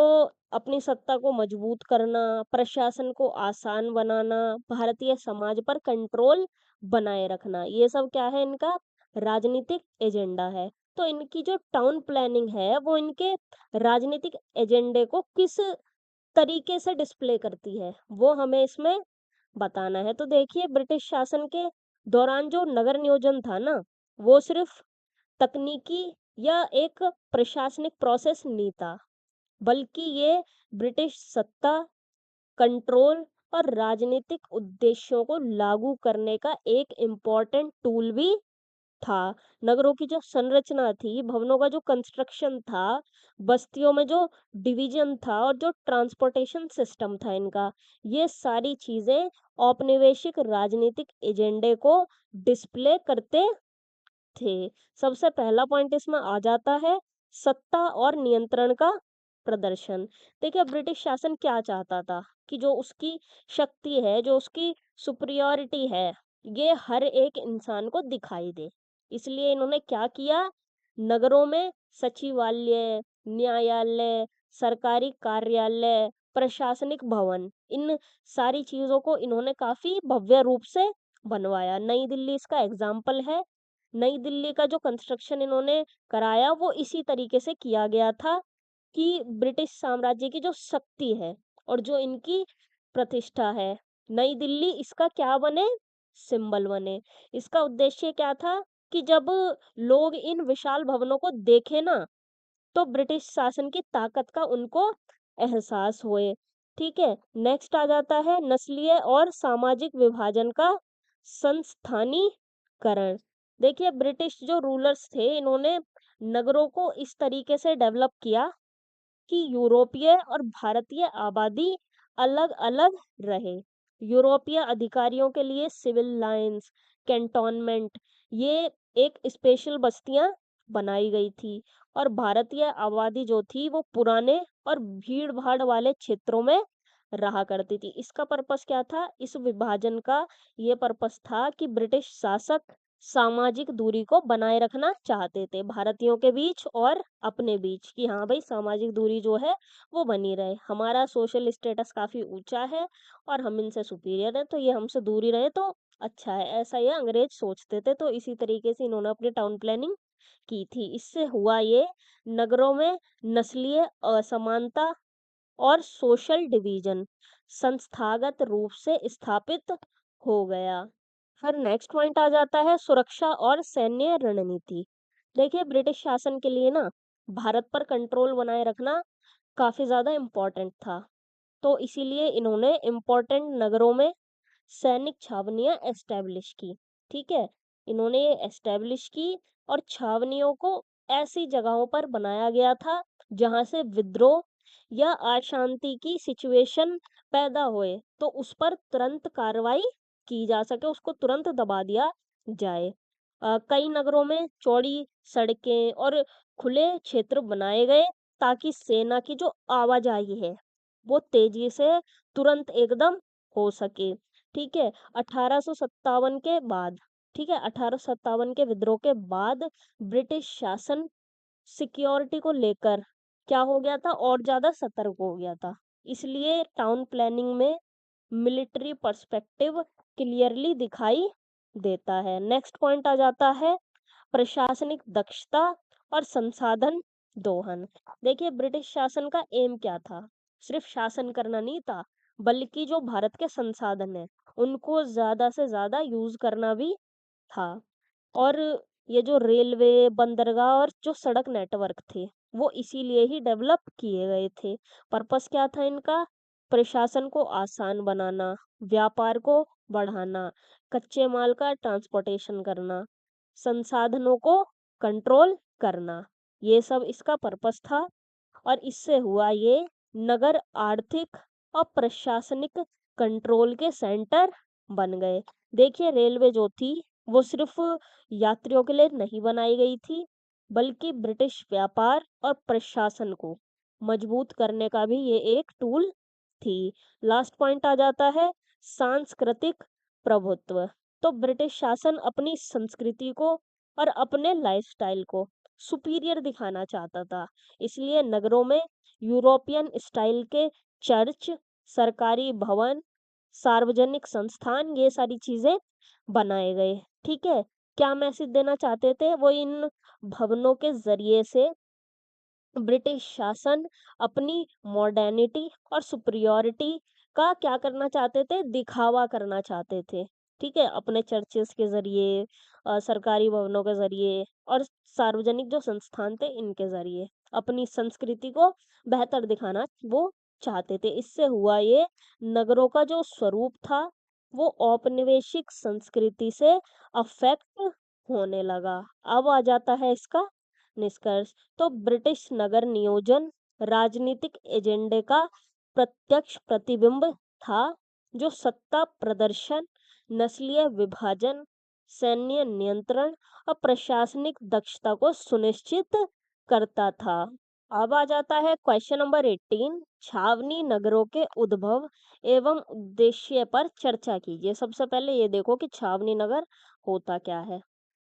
A: अपनी सत्ता को मजबूत करना, प्रशासन को आसान बनाना, भारतीय समाज पर कंट्रोल बनाए रखना, ये सब क्या है इनका राजनीतिक एजेंडा है। तो इनकी जो टाउन प्लानिंग है, वो इनके राजनीतिक एजेंडे को किस तरीके से डिस्प्ले करती है, वो हमें इसमें बताना है। तो देखिए ब्रिटिश शासन के दौरान जो नगर नियोजन था ना, वो सिर्फ तकनीकी या एक प्रशासनिक प्रोसेस नहीं था। बल्कि ये ब्रिटिश सत्ता, कंट्रोल और राजनीतिक उद्देश्यों को लागू करने का एक इम्पोर्टेंट टूल भी था। नगरों की जो संरचना थी, भवनों का जो कंस्ट्रक्शन था, बस्तियों में जो डिवीज़न था और जो ट्रांसपोर्टेशन सिस्टम था इनका, ये सारी चीज़ें औपनिवेशिक राजनीतिक एजेंडे को डिस्प्ले करते थे। सबसे पहला पॉइंट इसमें आ जाता है सत्ता और नियंत्रण का प्रदर्शन। देखिए ब्रिटिश शासन क्या चाहता था कि जो उसकी शक्ति है, जो उसकी सुपीरियॉरिटी है, ये हर एक इंसान को दिखाई दे। इसलिए इन्होंने क्या किया, नगरों में सचिवालय, न्यायालय, सरकारी कार्यालय, प्रशासनिक भवन, इन सारी चीज़ों को इन्होंने काफ़ी भव्य रूप से बनवाया। नई दिल्ली इसका एग्ज़ाम्पल है। नई दिल्ली का जो कंस्ट्रक्शन इन्होंने कराया वो इसी तरीके से किया गया था कि ब्रिटिश साम्राज्य की जो शक्ति है और जो इनकी प्रतिष्ठा है, नई दिल्ली इसका क्या बने, सिंबल बने। इसका उद्देश्य क्या था कि जब लोग इन विशाल भवनों को देखें ना, तो ब्रिटिश शासन की ताकत का उनको एहसास होए। ठीक है, नेक्स्ट आ जाता है नस्लीय और सामाजिक विभाजन का संस्थानीकरण। देखिए ब्रिटिश जो रूलर्स थे, इन्होंने नगरों को इस तरीके से डेवलप किया कि यूरोपीय और भारतीय आबादी अलग-अलग रहे। यूरोपीय अधिकारियों के लिए सिविल लाइन्स, कैंटोनमेंट, ये एक स्पेशल बस्तियां बनाई गई थी और भारतीय आबादी जो थी वो पुराने और भीड़-भाड़ वाले क्षेत्रों में रहा करती थी। इसका पर्पस क्या था? इस विभाजन का ये पर्पस था कि ब्रिटिश शासक सामाजिक दूरी को बनाए रखना चाहते थे भारतीयों के बीच और अपने बीच, कि हाँ भाई सामाजिक दूरी जो है वो बनी रहे, हमारा सोशल स्टेटस काफी ऊंचा है और हम इनसे सुपीरियर है, तो ये हमसे दूरी रहे तो अच्छा है, ऐसा ये अंग्रेज सोचते थे। तो इसी तरीके से इन्होंने अपनी टाउन प्लानिंग की थी। इससे हुआ ये, नगरों में नस्लीय असमानता और सोशल डिवीजन संस्थागत रूप से स्थापित हो गया। फिर नेक्स्ट पॉइंट आ जाता है सुरक्षा और सैन्य रणनीति। देखिए ब्रिटिश शासन के लिए ना भारत पर कंट्रोल बनाए रखना काफी ज्यादा इम्पोर्टेंट था। तो इसीलिए इन्होंने इम्पोर्टेंट नगरों में सैनिक छावनियां एस्टेब्लिश की। ठीक है, इन्होंने ये एस्टेब्लिश की और छावनियों को ऐसी जगहों पर बनाया गया था जहां से विद्रोह या अशांति की सिचुएशन पैदा होए तो उस पर तुरंत कार्रवाई की जा सके, उसको तुरंत दबा दिया जाए। कई नगरों में चौड़ी सड़कें और खुले क्षेत्र बनाए गए ताकि सेना की जो आवाजाही है वो तेजी से तुरंत एकदम हो सके। ठीक है, 1857 के बाद, ठीक है, 1857 के विद्रोह के बाद ब्रिटिश शासन सिक्योरिटी को लेकर क्या हो गया था, और ज्यादा सतर्क हो गया था। इसलिए टाउन प्लानिंग में मिलिट्री पर्सपेक्टिव क्लियरली दिखाई देता है। नेक्स्ट पॉइंट आ जाता है प्रशासनिक दक्षता और संसाधन दोहन। देखिए ब्रिटिश शासन का एम क्या था, सिर्फ शासन करना नहीं था, बल्कि जो भारत के संसाधन है उनको ज्यादा से ज्यादा यूज करना भी था। और ये जो रेलवे, बंदरगाह और जो सड़क नेटवर्क थे वो इसीलिए ही डेवलप किए गए थे। पर्पस क्या था इनका, प्रशासन को आसान बनाना, व्यापार को बढ़ाना, कच्चे माल का ट्रांसपोर्टेशन करना, संसाधनों को कंट्रोल करना, ये सब इसका पर्पस था। और इससे हुआ ये, नगर आर्थिक और प्रशासनिक कंट्रोल के सेंटर बन गए। देखिए रेलवे जो थी वो सिर्फ यात्रियों के लिए नहीं बनाई गई थी, बल्कि ब्रिटिश व्यापार और प्रशासन को मजबूत करने का भी ये एक टूल थी। लास्ट पॉइंट आ जाता है सांस्कृतिक प्रभुत्व। तो ब्रिटिश शासन अपनी संस्कृति को और अपने लाइफस्टाइल को सुपीरियर दिखाना चाहता था। इसलिए नगरों में यूरोपियन स्टाइल के चर्च, सरकारी भवन, सार्वजनिक संस्थान, ये सारी चीजें बनाए गए। ठीक है, क्या मैसेज देना चाहते थे वो, इन भवनों के जरिए से ब्रिटिश शासन अपनी मॉडर्निटी और सुपीरियॉरिटी का क्या करना चाहते थे, दिखावा करना चाहते थे। ठीक है, अपने चर्चेस के जरिए, सरकारी भवनों के जरिए और सार्वजनिक जो संस्थान थे इनके जरिए अपनी संस्कृति को बेहतर दिखाना वो चाहते थे। इससे हुआ ये, नगरों का जो स्वरूप था वो औपनिवेशिक संस्कृति से अफेक्ट होने लगा। अब आ जाता है इसका निष्कर्ष। तो ब्रिटिश नगर नियोजन राजनीतिक एजेंडे का प्रत्यक्ष प्रतिबिंब था, जो सत्ता प्रदर्शन, नस्लीय विभाजन, सैन्य नियंत्रण और प्रशासनिक दक्षता को सुनिश्चित करता था। अब आ जाता है क्वेश्चन नंबर 18, छावनी नगरों के उद्भव एवं उद्देश्य पर चर्चा कीजिए। सबसे पहले ये देखो कि छावनी नगर होता क्या है।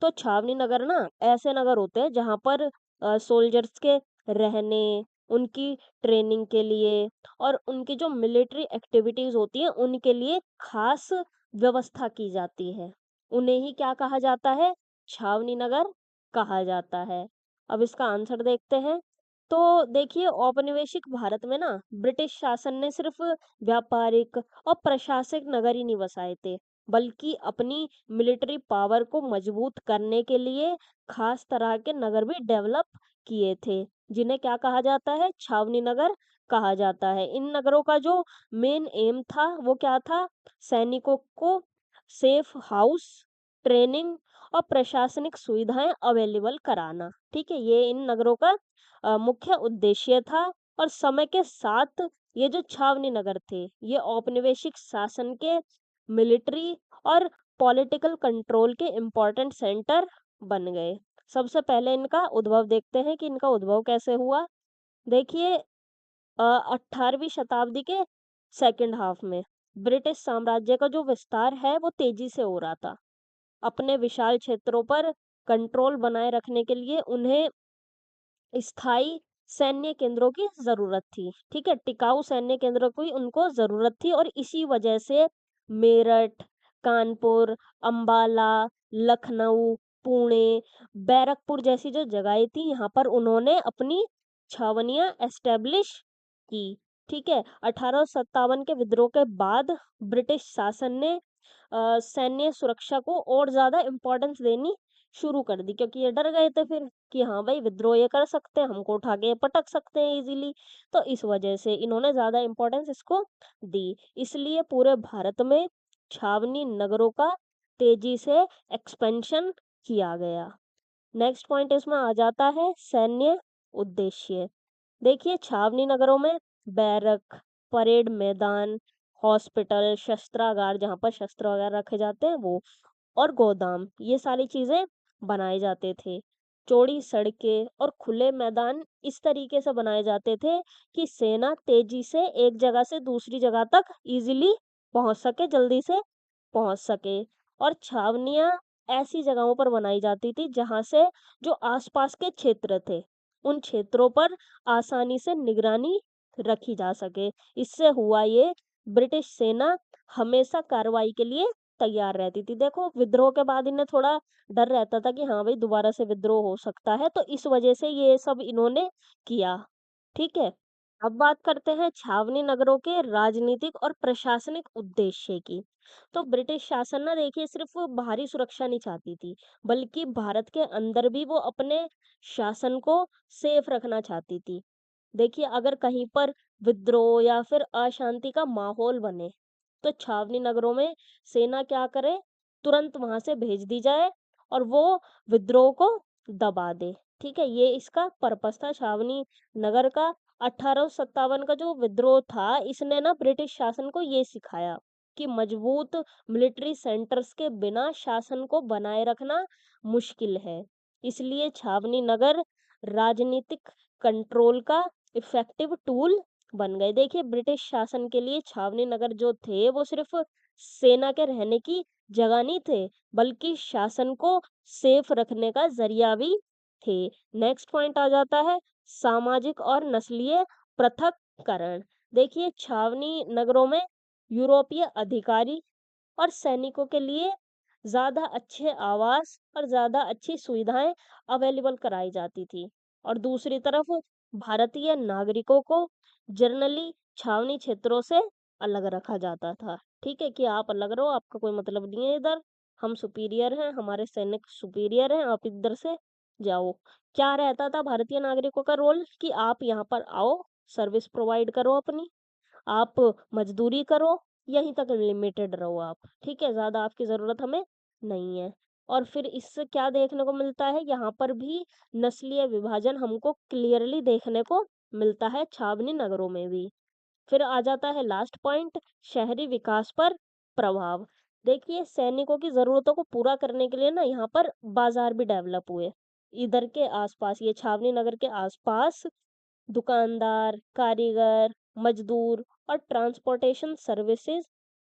A: तो छावनी नगर ना ऐसे नगर होते हैं जहाँ पर सोल्जर्स के रहने, उनकी ट्रेनिंग के लिए और उनकी जो मिलिट्री एक्टिविटीज होती है उनके लिए खास व्यवस्था की जाती है। उन्हें ही क्या कहा जाता है? छावनी नगर कहा जाता है। अब इसका आंसर देखते हैं। तो देखिए, औपनिवेशिक भारत में ना ब्रिटिश शासन ने सिर्फ व्यापारिक और प्रशासनिक नगर ही नहीं बसाए थे, बल्कि अपनी मिलिट्री पावर को मजबूत करने के लिए खास तरह के नगर भी डेवलप किए थे, जिन्हें क्या कहा जाता है? छावनी नगर कहा जाता है। इन नगरों का जो मेन एम था वो क्या था? सैनिकों को सेफ हाउस, ट्रेनिंग और प्रशासनिक सुविधाएं अवेलेबल कराना। ठीक है, ये इन नगरों का मुख्य उद्देश्य था। और समय के साथ ये जो छावनी नगर थे, ये औपनिवेशिक शासन के मिलिट्री और पॉलिटिकल कंट्रोल के इम्पोर्टेंट सेंटर बन गए। सबसे पहले इनका उद्भव देखते हैं कि इनका उद्भव कैसे हुआ। देखिए, 18वीं शताब्दी के सेकंड हाफ में ब्रिटिश साम्राज्य का जो विस्तार है वो तेजी से हो रहा था। अपने विशाल क्षेत्रों पर कंट्रोल बनाए रखने के लिए उन्हें स्थायी सैन्य केंद्रों की जरूरत थी। ठीक है, टिकाऊ सैन्य केंद्रों की उनको जरूरत थी और इसी वजह से मेरठ, कानपुर, अंबाला, लखनऊ, पुणे, बैरकपुर जैसी जो जगहें थी यहाँ पर उन्होंने अपनी छावनियां एस्टेब्लिश की। ठीक है, 1857 के विद्रोह के बाद ब्रिटिश शासन ने सैन्य सुरक्षा को और ज्यादा इम्पोर्टेंस देनी शुरू कर दी, क्योंकि ये डर गए थे फिर कि हाँ भाई विद्रोह ये कर सकते हैं, हमको उठा के पटक सकते हैं इजीली। तो इस वजह से इन्होंने ज्यादा इम्पोर्टेंस इसको दी। इसलिए पूरे भारत में छावनी नगरों का तेजी से एक्सपेंशन किया गया। नेक्स्ट पॉइंट इसमें आ जाता है सैन्य उद्देश्य। देखिए, छावनी नगरों में बैरक, परेड मैदान, हॉस्पिटल, शस्त्रागार जहाँ पर शस्त्र वगैरह रखे जाते हैं वो, और गोदाम, ये सारी चीजें बनाए जाते थे। चौड़ी सड़कें और खुले मैदान इस तरीके से बनाए जाते थे कि सेना तेजी से एक जगह से दूसरी जगह तक इजीली पहुंच सके, जल्दी से पहुंच सके। और छावनियां ऐसी जगहों पर बनाई जाती थी जहां से जो आसपास के क्षेत्र थे उन क्षेत्रों पर आसानी से निगरानी रखी जा सके। इससे हुआ ये, ब्रिटिश सेना हमेशा कार्रवाई के लिए तैयार रहती थी। देखो, विद्रोह के बाद इन्हें थोड़ा डर रहता था कि हाँ भाई दोबारा से विद्रोह हो सकता है, तो इस वजह से ये सब इन्होंने किया। ठीक है, अब बात करते हैं छावनी नगरों के राजनीतिक और प्रशासनिक उद्देश्य की। तो ब्रिटिश शासन ना देखिए सिर्फ बाहरी सुरक्षा नहीं चाहती थी, बल्कि भारत के अंदर भी वो अपने शासन को सेफ रखना चाहती थी। देखिए, अगर कहीं पर विद्रोह या फिर अशांति का माहौल बने तो छावनी नगरों में सेना क्या करे? तुरंत वहां से भेज दी जाए और वो विद्रोह को दबा दे। ठीक है, ये इसका पर्पस था छावनी नगर का। 1857 का जो विद्रोह था इसने ना ब्रिटिश शासन को ये सिखाया कि मजबूत मिलिट्री सेंटर्स के बिना शासन को बनाए रखना मुश्किल है। इसलिए छावनी नगर राजनीतिक कंट्रोल का इफेक्टिव टूल बन गए। देखिए, ब्रिटिश शासन के लिए छावनी नगर जो थे वो सिर्फ सेना के रहने की जगह नहीं थे, बल्कि शासन को सेफ रखने का जरिया भी थे। नेक्स्ट पॉइंट आ जाता है सामाजिक और नस्लीय पृथक्करण। देखिए, छावनी नगरों में यूरोपीय अधिकारी और सैनिकों के लिए ज्यादा अच्छे आवास और ज्यादा अच्छी सुविधाएं अवेलेबल कराई जाती थी। और दूसरी तरफ भारतीय नागरिकों को जनरली छावनी क्षेत्रों से अलग रखा जाता था। ठीक है, कि आप अलग रहो, आपका कोई मतलब नहीं है इधर, हम सुपीरियर हैं, हमारे सैनिक सुपीरियर हैं, आप इधर से जाओ। क्या रहता था भारतीय नागरिकों का रोल? कि आप यहाँ पर आओ, सर्विस प्रोवाइड करो अपनी, आप मजदूरी करो, यहीं तक लिमिटेड रहो आप। ठीक है, ज्यादा आपकी जरूरत हमें नहीं है। और फिर इससे क्या देखने को मिलता है? यहाँ पर भी नस्लीय विभाजन हमको क्लियरली देखने को मिलता है छावनी नगरों में भी। फिर आ जाता है लास्ट पॉइंट, शहरी विकास पर प्रभाव। देखिए, सैनिकों की ज़रूरतों को पूरा करने के लिए ना यहाँ पर बाज़ार भी डेवलप हुए। इधर के आस-पास, ये छावनी नगर के आस-पास दुकानदार, कारीगर, मज़दूर और ट्रांसपोर्टेशन सर्विसेज़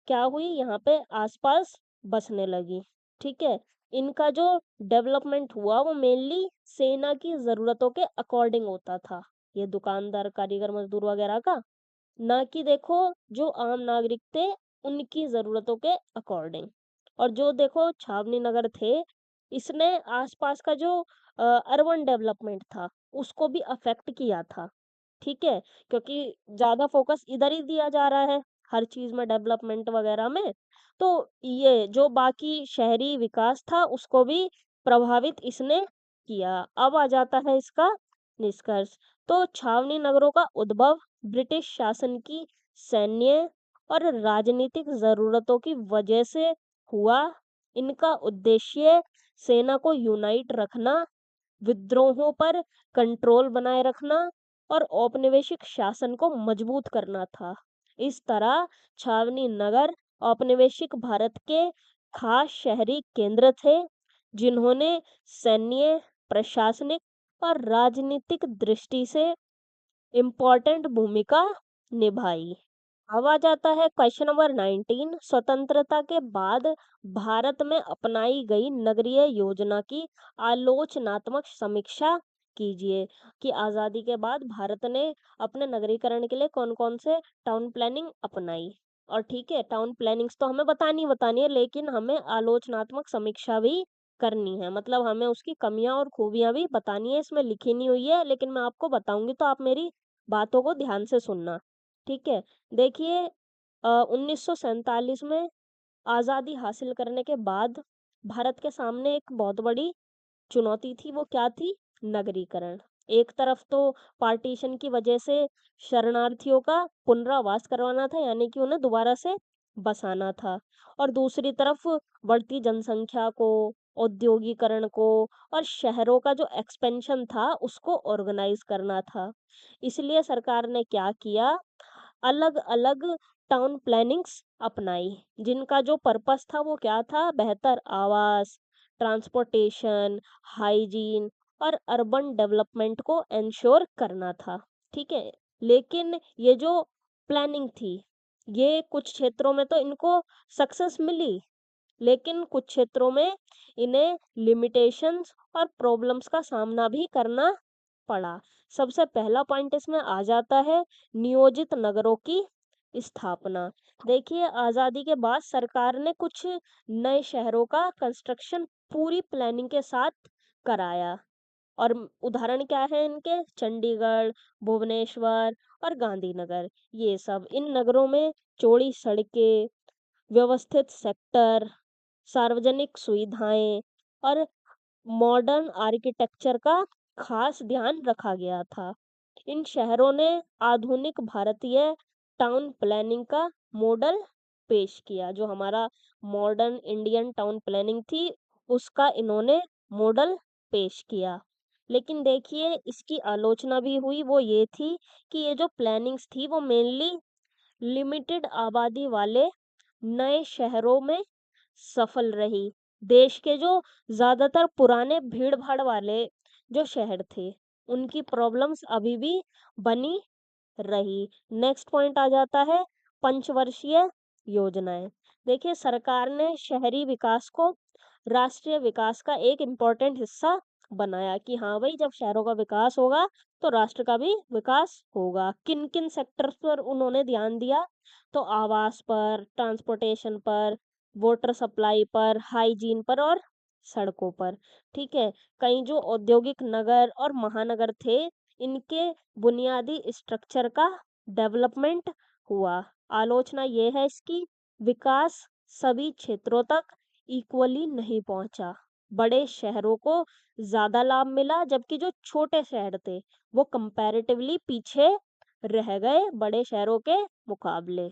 A: क्या हुई, यहाँ पे आस-पास बसने लगी, ठीक है? इनका जो डेवलपमेंट हुआ वो मेनली सेना की ज़रूरतों के अकॉर्डिंग होता था। ये दुकानदार, कारीगर, मज़दूर वगैरह का, ना कि देखो जो आम नागरिक थे उनकी ज़रूरतों के अकॉर्डिंग। और जो देखो छावनी नगर थे, इसने आसपास का जो अर्बन डेवलपमेंट था उसको भी अफेक्ट किया था, ठीक है? क्योंकि ज़्यादा फोकस इधर ही दिया जा रहा है हर चीज़ में, डेवलपमेंट वगैरह में। तो ये जो बाकी शहरी विकास था उसको भी प्रभावित इसने किया। अब आ जाता है इसका निष्कर्ष। तो छावनी नगरों का उद्भव ब्रिटिश शासन की सैन्य और राजनीतिक ज़रूरतों की वजह से हुआ। इनका उद्देश्य सेना को यूनाइट रखना, विद्रोहों पर कंट्रोल बनाए रखना और औपनिवेशिक शासन को मजबूत करना था। इस तरह छावनी नगर औपनिवेशिक भारत के खास शहरी केंद्र थे, जिन्होंने सैन्य, प्रशासनिक और राजनीतिक दृष्टि से इम्पोर्टेंट भूमिका निभाई। अब आ जाता है क्वेश्चन नंबर 19। स्वतंत्रता के बाद भारत में अपनाई गई नगरीय योजना की आलोचनात्मक समीक्षा कीजिए कि आज़ादी के बाद भारत ने अपने नगरीकरण के लिए कौन-कौन से टाउन प्लानिंग अपनाई। और ठीक है, टाउन प्लानिंग्स तो हमें बतानी है, लेकिन हमें आलोचनात्मक समीक्षा भी करनी है, मतलब हमें उसकी कमियां और खूबियां भी बतानी है। इसमें लिखी नहीं हुई है लेकिन मैं आपको बताऊंगी, तो आप मेरी बातों को ध्यान से सुनना, ठीक है? देखिए, 1947 में आज़ादी हासिल करने के बाद भारत के सामने एक बहुत बड़ी चुनौती थी। वो क्या थी? नगरीकरण। एक तरफ तो पार्टीशन की वजह से शरणार्थियों का पुनरावास करवाना था, यानी कि उन्हें दोबारा से बसाना था, और दूसरी तरफ बढ़ती जनसंख्या को, औद्योगीकरण को और शहरों का जो एक्सपेंशन था उसको ऑर्गेनाइज करना था। इसलिए सरकार ने क्या किया, अलग-अलग टाउन प्लानिंग्स अपनाई, जिनका जो पर्पस था वो क्या था? बेहतर आवास, ट्रांसपोर्टेशन, हाइजीन और अर्बन डेवलपमेंट को एंश्योर करना था, ठीक है? लेकिन ये जो प्लानिंग थी, ये कुछ क्षेत्रों में तो इनको सक्सेस मिली, लेकिन कुछ क्षेत्रों में इन्हें लिमिटेशंस और प्रॉब्लम्स का सामना भी करना पड़ा। सबसे पहला पॉइंट इसमें आ जाता है नियोजित नगरों की स्थापना। देखिए, आज़ादी के बाद सरकार ने कुछ नए शहरों का कंस्ट्रक्शन पूरी प्लानिंग के साथ कराया, और उदाहरण क्या है इनके? चंडीगढ़, भुवनेश्वर और गांधीनगर। ये सब इन नगरों में चौड़ी सड़कें, व्यवस्थित सेक्टर, सार्वजनिक सुविधाएं और मॉडर्न आर्किटेक्चर का खास ध्यान रखा गया था। इन शहरों ने आधुनिक भारतीय टाउन प्लानिंग का मॉडल पेश किया। जो हमारा मॉडर्न इंडियन टाउन प्लानिंग थी, उसका इन्होंने मॉडल पेश किया। लेकिन देखिए, इसकी आलोचना भी हुई। वो ये थी कि ये जो प्लानिंग्स थी वो मेनली लिमिटेड आबादी वाले नए शहरों में सफल रही। देश के जो ज़्यादातर पुराने भीड़-भाड़ वाले जो शहर थे, उनकी प्रॉब्लम्स अभी भी बनी रही। नेक्स्ट पॉइंट आ जाता है पंचवर्षीय योजनाएँ। देखिए, सरकार ने शहरी विकास को राष्ट्रीय विकास का एक इम्पोर्टेंट हिस्सा बनाया कि हाँ भाई, जब शहरों का विकास होगा तो राष्ट्र का भी विकास होगा। किन-किन सेक्टर्स पर उन्होंने ध्यान दिया? तो आवास पर, ट्रांसपोर्टेशन पर, वाटर सप्लाई पर, हाइजीन पर और सड़कों पर, ठीक है? कई जो औद्योगिक नगर और महानगर थे, इनके बुनियादी स्ट्रक्चर का डेवलपमेंट हुआ। आलोचना ये है इसकी, विकास सभी क्षेत्रों तक इक्वली नहीं पहुंचा। बड़े शहरों को ज्यादा लाभ मिला, जबकि जो छोटे शहर थे वो कंपैरेटिवली पीछे रह गए बड़े शहरों के मुकाबले।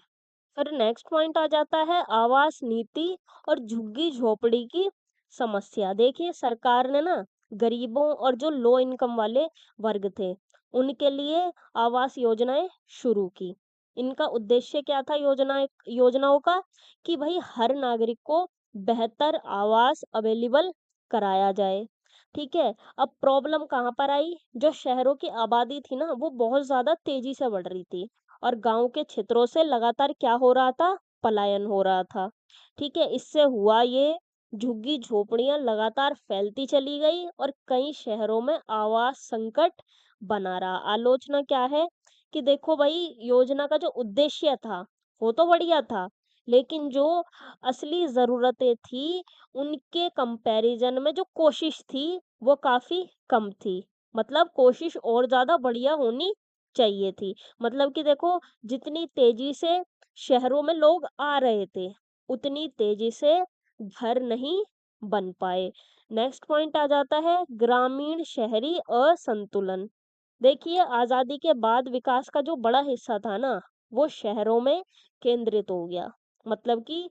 A: फिर नेक्स्ट पॉइंट आ जाता है आवास नीति और झुग्गी झोपड़ी की समस्या। देखिए, सरकार ने ना गरीबों और जो लो इनकम वाले वर्ग थे, उनके लिए आवास योजनाएं शुरू की। इनका उद्देश्य क्या था योजनाओं का? कि भाई हर नागरिक को बेहतर आवास अवेलेबल कराया जाए। ठीक है? अब प्रॉब्लम कहाँ पर आई? जो शहरों की आबादी थी ना, वो बहुत ज़्यादा तेज़ी से बढ़ रही थी और गाँव के क्षेत्रों से लगातार क्या हो रहा था? पलायन हो रहा था। ठीक है? इससे हुआ ये, झुग्गी-झोपड़ियाँ लगातार फैलती चली गई और कई शहरों में आवास संकट बना रहा। आलोचना क्या है? कि देखो भाई, योजना का जो उद्देश्य था, वो तो बढ़िया था, लेकिन जो असली ज़रूरतें थी, उनके कंपैरिज़न में जो कोशिश थी, वो काफ़ी कम थी। मतलब कोशिश और ज़्यादा बढ़िया होनी चाहिए थी। मतलब कि देखो, जितनी तेज़ी से शहरों में लोग आ रहे थे, उतनी तेज़ी से घर नहीं बन पाए। नेक्स्ट पॉइंट आ जाता है ग्रामीण शहरी असंतुलन। देखिए, आज़ादी के बाद विकास का जो बड़ा हिस्सा था ना, वो शहरों में केंद्रित हो गया। मतलब कि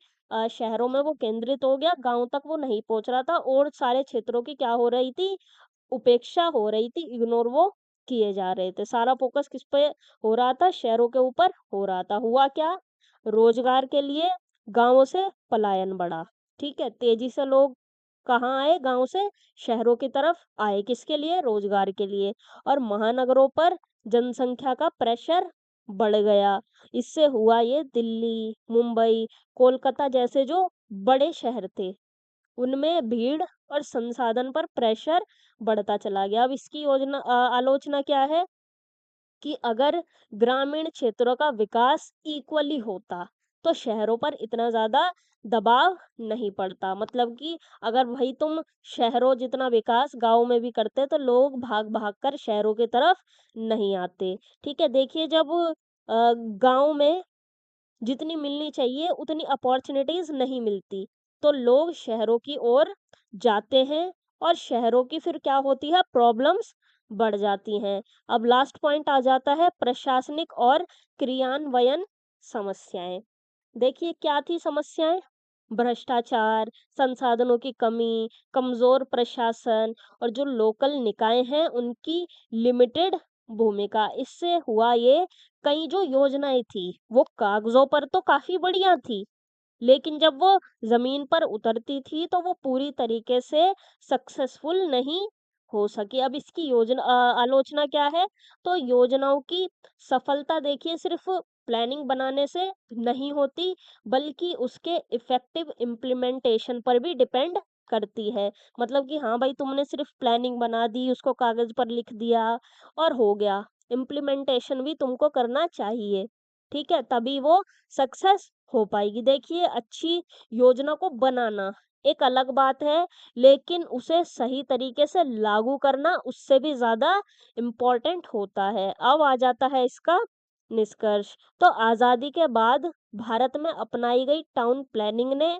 A: शहरों में वो केंद्रित हो गया, गाँव तक वो नहीं पहुँच रहा था और सारे क्षेत्रों की क्या हो रही थी? उपेक्षा हो रही थी, इग्नोर वो किए जा रहे थे। सारा फ़ोकस किस पे हो रहा था? शहरों के ऊपर हो रहा था। हुआ क्या? रोज़गार के लिए गाँवों से पलायन बढ़ा। ठीक है? तेज़ी से लोग कहाँ आए? गाँव से शहरों की तरफ आए। किसके लिए? रोज़गार के लिए। और महानगरों पर जनसंख्या का प्रेशर बढ़ गया। इससे हुआ ये, दिल्ली, मुंबई, कोलकाता जैसे जो बड़े शहर थे, उनमें भीड़ और संसाधन पर प्रेशर बढ़ता चला गया। अब इसकी आलोचना क्या है? कि अगर ग्रामीण क्षेत्रों का विकास इक्वली होता, तो शहरों पर इतना ज़्यादा दबाव नहीं पड़ता। मतलब कि अगर भाई तुम शहरों जितना विकास गाँव में भी करते, तो लोग भाग-भाग कर शहरों की तरफ नहीं आते। ठीक है? देखिए, जब गाँव में जितनी मिलनी चाहिए उतनी अपॉर्चुनिटीज़ नहीं मिलती, तो लोग शहरों की ओर जाते हैं और शहरों की फिर क्या होती है? प्रॉब्लम्स बढ़ जाती हैं। अब लास्ट पॉइंट आ जाता है प्रशासनिक और क्रियान्वयन समस्याएँ। देखिए, क्या थी समस्याएँ? भ्रष्टाचार, संसाधनों की कमी, कमज़ोर प्रशासन और जो लोकल निकाय हैं, उनकी लिमिटेड भूमिका। इससे हुआ ये, कई जो योजनाएँ थी, वो कागज़ों पर तो काफ़ी बढ़िया थी, लेकिन जब वो ज़मीन पर उतरती थी, तो वो पूरी तरीके से सक्सेसफुल नहीं हो सकी। अब इसकी आलोचना क्या है? तो योजनाओं की सफलता देखिए सिर्फ़ प्लानिंग बनाने से नहीं होती, बल्कि उसके इफ़ेक्टिव इम्प्लीमेंटेशन पर भी डिपेंड करती है। मतलब कि हाँ भाई, तुमने सिर्फ़ प्लानिंग बना दी, उसको कागज़ पर लिख दिया और हो गया। इम्प्लीमेंटेशन भी तुमको करना चाहिए, ठीक है? तभी वो सक्सेस हो पाएगी। देखिए, अच्छी योजना को बनाना एक अलग बात है, लेकिन उसे सही तरीके से लागू करना उससे भी ज़्यादा इम्पोर्टेंट होता है। अब आ जाता है इसका निष्कर्ष। तो आज़ादी के बाद भारत में अपनाई गई टाउन प्लानिंग ने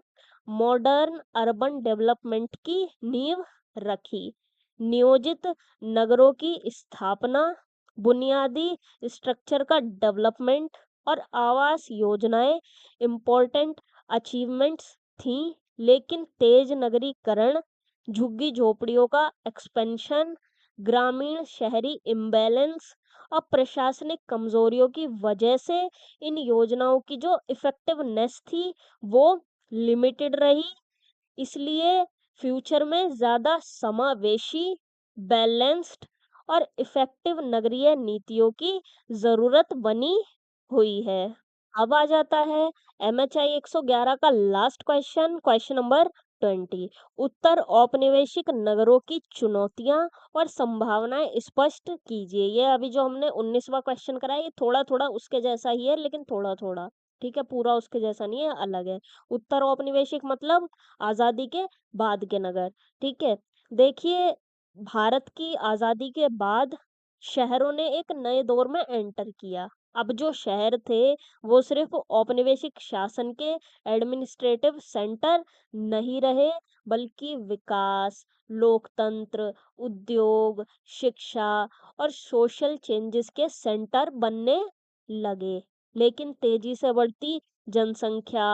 A: मॉडर्न अर्बन डेवलपमेंट की नींव रखी। नियोजित नगरों की स्थापना, बुनियादी स्ट्रक्चर का डेवलपमेंट और आवास योजनाएं इम्पोर्टेंट अचीवमेंट्स थीं, लेकिन तेज नगरीकरण, झुग्गी झोपड़ियों का एक्सपेंशन, ग्रामीण शहरी इम्बैलेंस और प्रशासनिक कमजोरियों की वजह से इन योजनाओं की जो इफेक्टिवनेस थी, वो लिमिटेड रही। इसलिए फ्यूचर में ज़्यादा समावेशी, बैलेंस्ड और इफ़ेक्टिव नगरीय नीतियों की ज़रूरत बनी हुई है। अब आ जाता है एमएचआई 111 का लास्ट क्वेश्चन, क्वेश्चन नंबर 20। उत्तर औपनिवेशिक नगरों की चुनौतियां और संभावनाएं स्पष्ट कीजिए। ये अभी जो हमने 19वां क्वेश्चन करा है, ये थोड़ा थोड़ा उसके जैसा ही है, लेकिन थोड़ा थोड़ा, ठीक है, पूरा उसके जैसा नहीं है, अलग है। उत्तर औपनिवेशिक मतलब आजादी के बाद के नगर। ठीक है? देखिए, भारत की आजादी के बाद शहरों ने एक नए दौर में एंटर किया। अब जो शहर थे, वो सिर्फ औपनिवेशिक शासन के एडमिनिस्ट्रेटिव सेंटर नहीं रहे, बल्कि विकास, लोकतंत्र, उद्योग, शिक्षा और सोशल चेंजेस के सेंटर बनने लगे। लेकिन तेजी से बढ़ती जनसंख्या,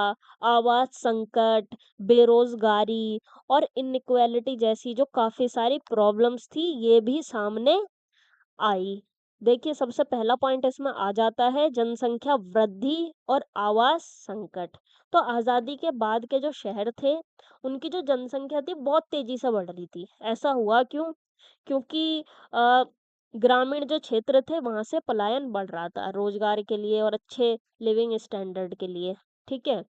A: आवास संकट, बेरोजगारी और इनइक्वालिटी जैसी जो काफी सारी प्रॉब्लम्स थी, ये भी सामने आई। देखिए, सबसे पहला पॉइंट इसमें आ जाता है जनसंख्या वृद्धि और आवास संकट। तो आज़ादी के बाद के जो शहर थे, उनकी जो जनसंख्या थी बहुत तेज़ी से बढ़ रही थी। ऐसा हुआ क्यों? क्योंकि अ, ग्रामीण जो क्षेत्र थे वहाँ से पलायन बढ़ रहा था रोज़गार के लिए और अच्छे लिविंग स्टैंडर्ड के लिए, ठीक है?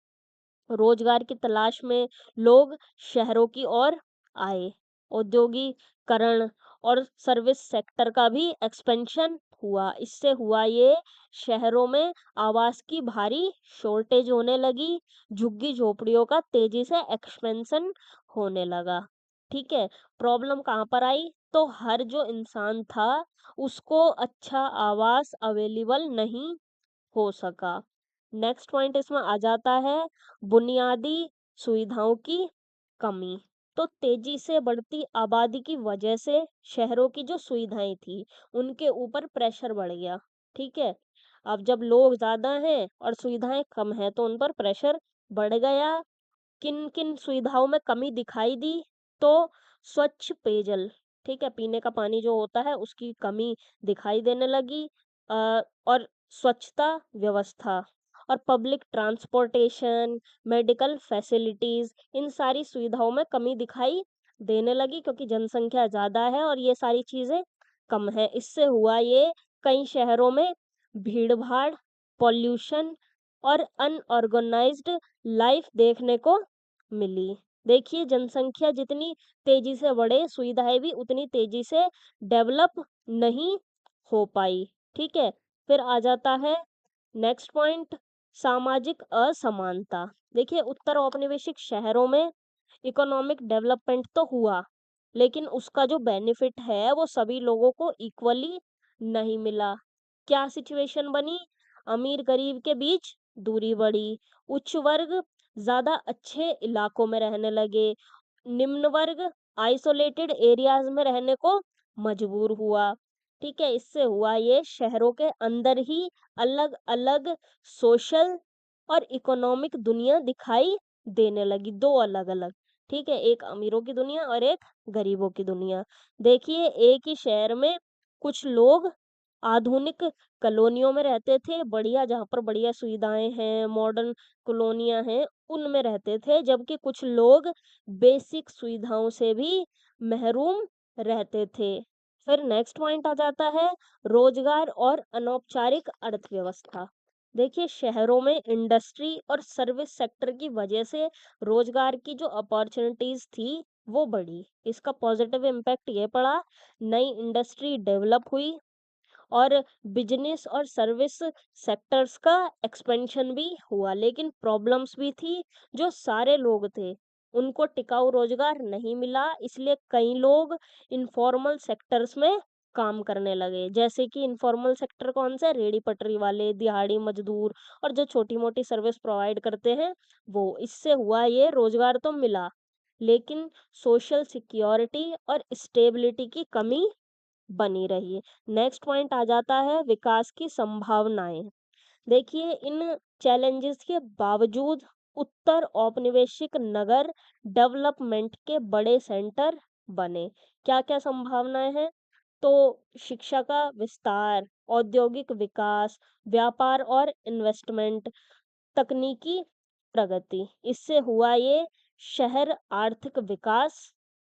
A: रोजगार की तलाश में लोग शहरों की ओर आए। औद्योगिकरण और सर्विस सेक्टर का भी एक्सपेंशन हुआ। इससे हुआ ये, शहरों में आवास की भारी शॉर्टेज होने लगी, झुग्गी झोपड़ियों का तेजी से एक्सपेंशन होने लगा। ठीक है, प्रॉब्लम कहाँ पर आई? तो हर जो इंसान था उसको अच्छा आवास अवेलेबल नहीं हो सका। नेक्स्ट पॉइंट इसमें आ जाता है बुनियादी सुविधाओं की कमी। तो तेजी से बढ़ती आबादी की वजह से शहरों की जो सुविधाएं थी उनके ऊपर प्रेशर बढ़ गया। ठीक है, अब जब लोग ज्यादा हैं और सुविधाएं कम है तो उन पर प्रेशर बढ़ गया। किन किन सुविधाओं में कमी दिखाई दी? तो स्वच्छ पेयजल, ठीक है, पीने का पानी जो होता है उसकी कमी दिखाई देने लगी। और स्वच्छता व्यवस्था और पब्लिक ट्रांसपोर्टेशन, मेडिकल फैसिलिटीज, इन सारी सुविधाओं में कमी दिखाई देने लगी क्योंकि जनसंख्या ज्यादा है और ये सारी चीजें कम है। इससे हुआ ये, कई शहरों में भीड़ भाड़, पॉल्यूशन और अनऑर्गेनाइज्ड लाइफ देखने को मिली। देखिए, जनसंख्या जितनी तेजी से बढ़े, सुविधाएं भी उतनी तेजी से डेवलप नहीं हो पाई। ठीक है, फिर आ जाता है नेक्स्ट पॉइंट, सामाजिक असमानता। देखिए, उत्तर औपनिवेशिक शहरों में इकोनॉमिक डेवलपमेंट तो हुआ, लेकिन उसका जो बेनिफिट है वो सभी लोगों को इक्वली नहीं मिला। क्या सिचुएशन बनी? अमीर गरीब के बीच दूरी बढ़ी, उच्च वर्ग ज्यादा अच्छे इलाकों में रहने लगे, निम्न वर्ग आइसोलेटेड एरियाज में रहने को मजबूर हुआ। ठीक है, इससे हुआ ये, शहरों के अंदर ही अलग अलग सोशल और इकोनॉमिक दुनिया दिखाई देने लगी, दो अलग अलग। ठीक है, एक अमीरों की दुनिया और एक गरीबों की दुनिया। देखिए, एक ही शहर में कुछ लोग आधुनिक कॉलोनियों में रहते थे, बढ़िया, जहाँ पर बढ़िया सुविधाएं हैं, मॉडर्न कॉलोनियां हैं, उनमें रहते थे, जबकि कुछ लोग बेसिक सुविधाओं से भी महरूम रहते थे। फिर नेक्स्ट पॉइंट आ जाता है रोजगार और अनौपचारिक अर्थव्यवस्था। देखिए, शहरों में इंडस्ट्री और सर्विस सेक्टर की वजह से रोजगार की जो अपॉर्चुनिटीज थी वो बढ़ी। इसका पॉजिटिव इम्पैक्ट ये पड़ा, नई इंडस्ट्री डेवलप हुई और बिजनेस और सर्विस सेक्टर्स का एक्सपेंशन भी हुआ। लेकिन प्रॉब्लम्स भी थी, जो सारे लोग थे उनको टिकाऊ रोजगार नहीं मिला, इसलिए कई लोग इनफॉर्मल सेक्टर्स में काम करने लगे। जैसे कि इनफॉर्मल सेक्टर कौन से? रेहड़ी पटरी वाले, दिहाड़ी मजदूर और जो छोटी मोटी सर्विस प्रोवाइड करते हैं वो। इससे हुआ ये, रोजगार तो मिला लेकिन सोशल सिक्योरिटी और स्टेबिलिटी की कमी बनी रही। नेक्स्ट पॉइंट आ जाता है विकास की संभावनाएं। देखिए, इन चैलेंजेस के बावजूद उत्तर औपनिवेशिक नगर डेवलपमेंट के बड़े सेंटर बने। क्या क्या संभावनाएं हैं? तो शिक्षा का विस्तार, औद्योगिक विकास, व्यापार और इन्वेस्टमेंट, तकनीकी प्रगति। इससे हुआ ये, शहर आर्थिक विकास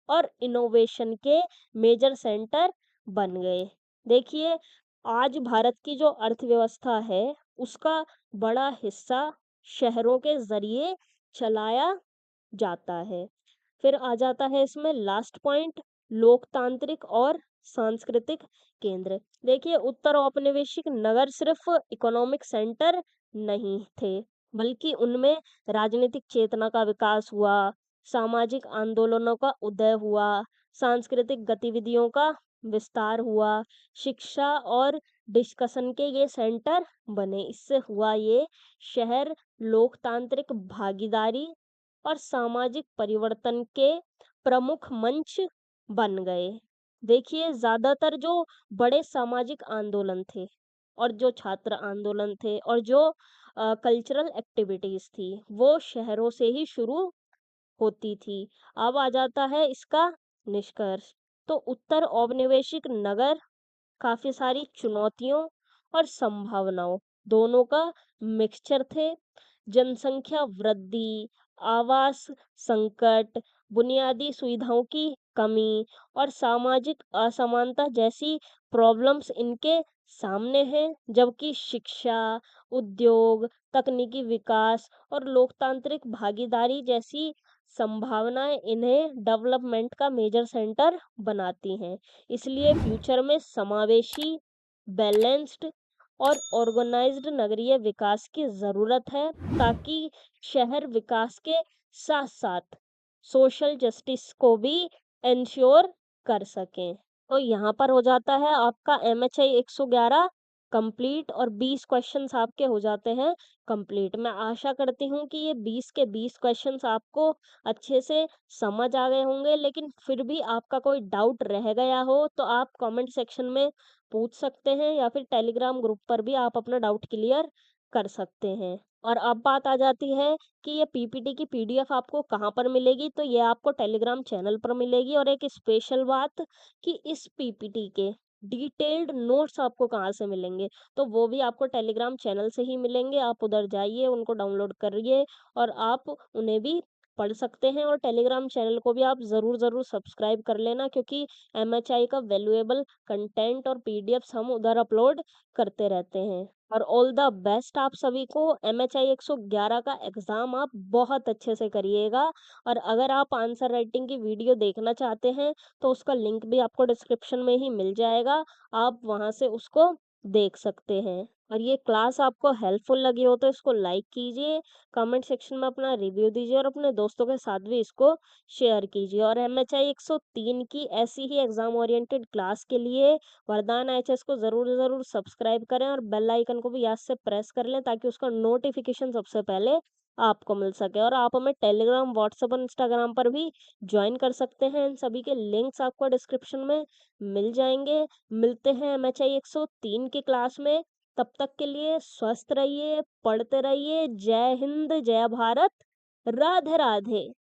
A: और इनोवेशन के मेजर सेंटर बन गए। देखिए, आज भारत की जो अर्थव्यवस्था है उसका बड़ा हिस्सा शहरों के जरिए चलाया जाता है। फिर आ जाता है इसमें लास्ट पॉइंट, लोकतांत्रिक और सांस्कृतिक केंद्र। देखिए, उत्तर औपनिवेशिक नगर सिर्फ इकोनॉमिक सेंटर नहीं थे, बल्कि उनमें राजनीतिक चेतना का विकास हुआ, सामाजिक आंदोलनों का उदय हुआ, सांस्कृतिक गतिविधियों का विस्तार हुआ, शिक्षा और डिस्कशन के ये सेंटर बने। इससे हुआ ये, शहर लोकतांत्रिक भागीदारी और सामाजिक परिवर्तन के प्रमुख मंच बन गए। देखिए, ज्यादातर जो बड़े सामाजिक आंदोलन थे और जो छात्र आंदोलन थे और जो कल्चरल एक्टिविटीज थी वो शहरों से ही शुरू होती थी। अब आ जाता है इसका निष्कर्ष। तो उत्तर औपनिवेशिक नगर काफ़ी सारी चुनौतियों और संभावनाओं दोनों का मिक्सचर थे। जनसंख्या वृद्धि, आवास संकट, बुनियादी सुविधाओं की कमी और सामाजिक असमानता जैसी प्रॉब्लम्स इनके सामने हैं, जबकि शिक्षा, उद्योग, तकनीकी विकास और लोकतांत्रिक भागीदारी जैसी संभावनाएं इन्हें डेवलपमेंट का मेजर सेंटर बनाती हैं। इसलिए फ्यूचर में समावेशी, बैलेंस्ड और ऑर्गेनाइज्ड नगरीय विकास की ज़रूरत है, ताकि शहर विकास के साथ-साथ सोशल जस्टिस को भी एंश्योर कर सकें। तो यहाँ पर हो जाता है आपका एमएचआई 111 कंप्लीट और 20 क्वेश्चंस आपके हो जाते हैं कंप्लीट। मैं आशा करती हूँ कि ये 20 के 20 क्वेश्चंस आपको अच्छे से समझ आ गए होंगे, लेकिन फिर भी आपका कोई डाउट रह गया हो तो आप कमेंट सेक्शन में पूछ सकते हैं या फिर टेलीग्राम ग्रुप पर भी आप अपना डाउट क्लियर कर सकते हैं। और अब बात आ जाती है कि ये पीपीटी की पीडीएफ आपको कहाँ पर मिलेगी, तो ये आपको टेलीग्राम चैनल पर मिलेगी। और एक स्पेशल बात कि इस पीपीटी के डिटेल्ड नोट्स आपको कहाँ से मिलेंगे, तो वो भी आपको टेलीग्राम चैनल से ही मिलेंगे। आप उधर जाइए, उनको डाउनलोड करिए और आप उन्हें भी पढ़ सकते हैं। और टेलीग्राम चैनल को भी आप ज़रूर सब्सक्राइब कर लेना, क्योंकि एमएचआई का वैल्यूएबल कंटेंट और पीडीएफ्स हम उधर अपलोड करते रहते हैं। और ऑल द बेस्ट आप सभी को। एमएचआई 111 का एग्ज़ाम आप बहुत अच्छे से करिएगा। और अगर आप आंसर राइटिंग की वीडियो देखना चाहते हैं तो उसका लिंक भी आपको डिस्क्रिप्शन में ही मिल जाएगा, आप वहाँ से उसको देख सकते हैं। और ये क्लास आपको हेल्पफुल लगी हो तो इसको लाइक कीजिए, कमेंट सेक्शन में अपना रिव्यू दीजिए और अपने दोस्तों के साथ भी इसको शेयर कीजिए। और एमएचआई 103 की ऐसी ही एग्ज़ाम ओरिएंटेड क्लास के लिए वरदान एचएस को ज़रूर सब्सक्राइब करें और बेल आइकन को भी याद से प्रेस कर लें, ताकि उसका नोटिफिकेशन सबसे पहले आपको मिल सके। और आप हमें टेलीग्राम, व्हाट्सएप और इंस्टाग्राम पर भी ज्वाइन कर सकते हैं। इन सभी के लिंक्स आपको डिस्क्रिप्शन में मिल जाएंगे। मिलते हैं एमएचआई 103 की क्लास में। तब तक के लिए स्वस्थ रहिए, पढ़ते रहिए। जय हिंद, जय भारत, राधे राधे।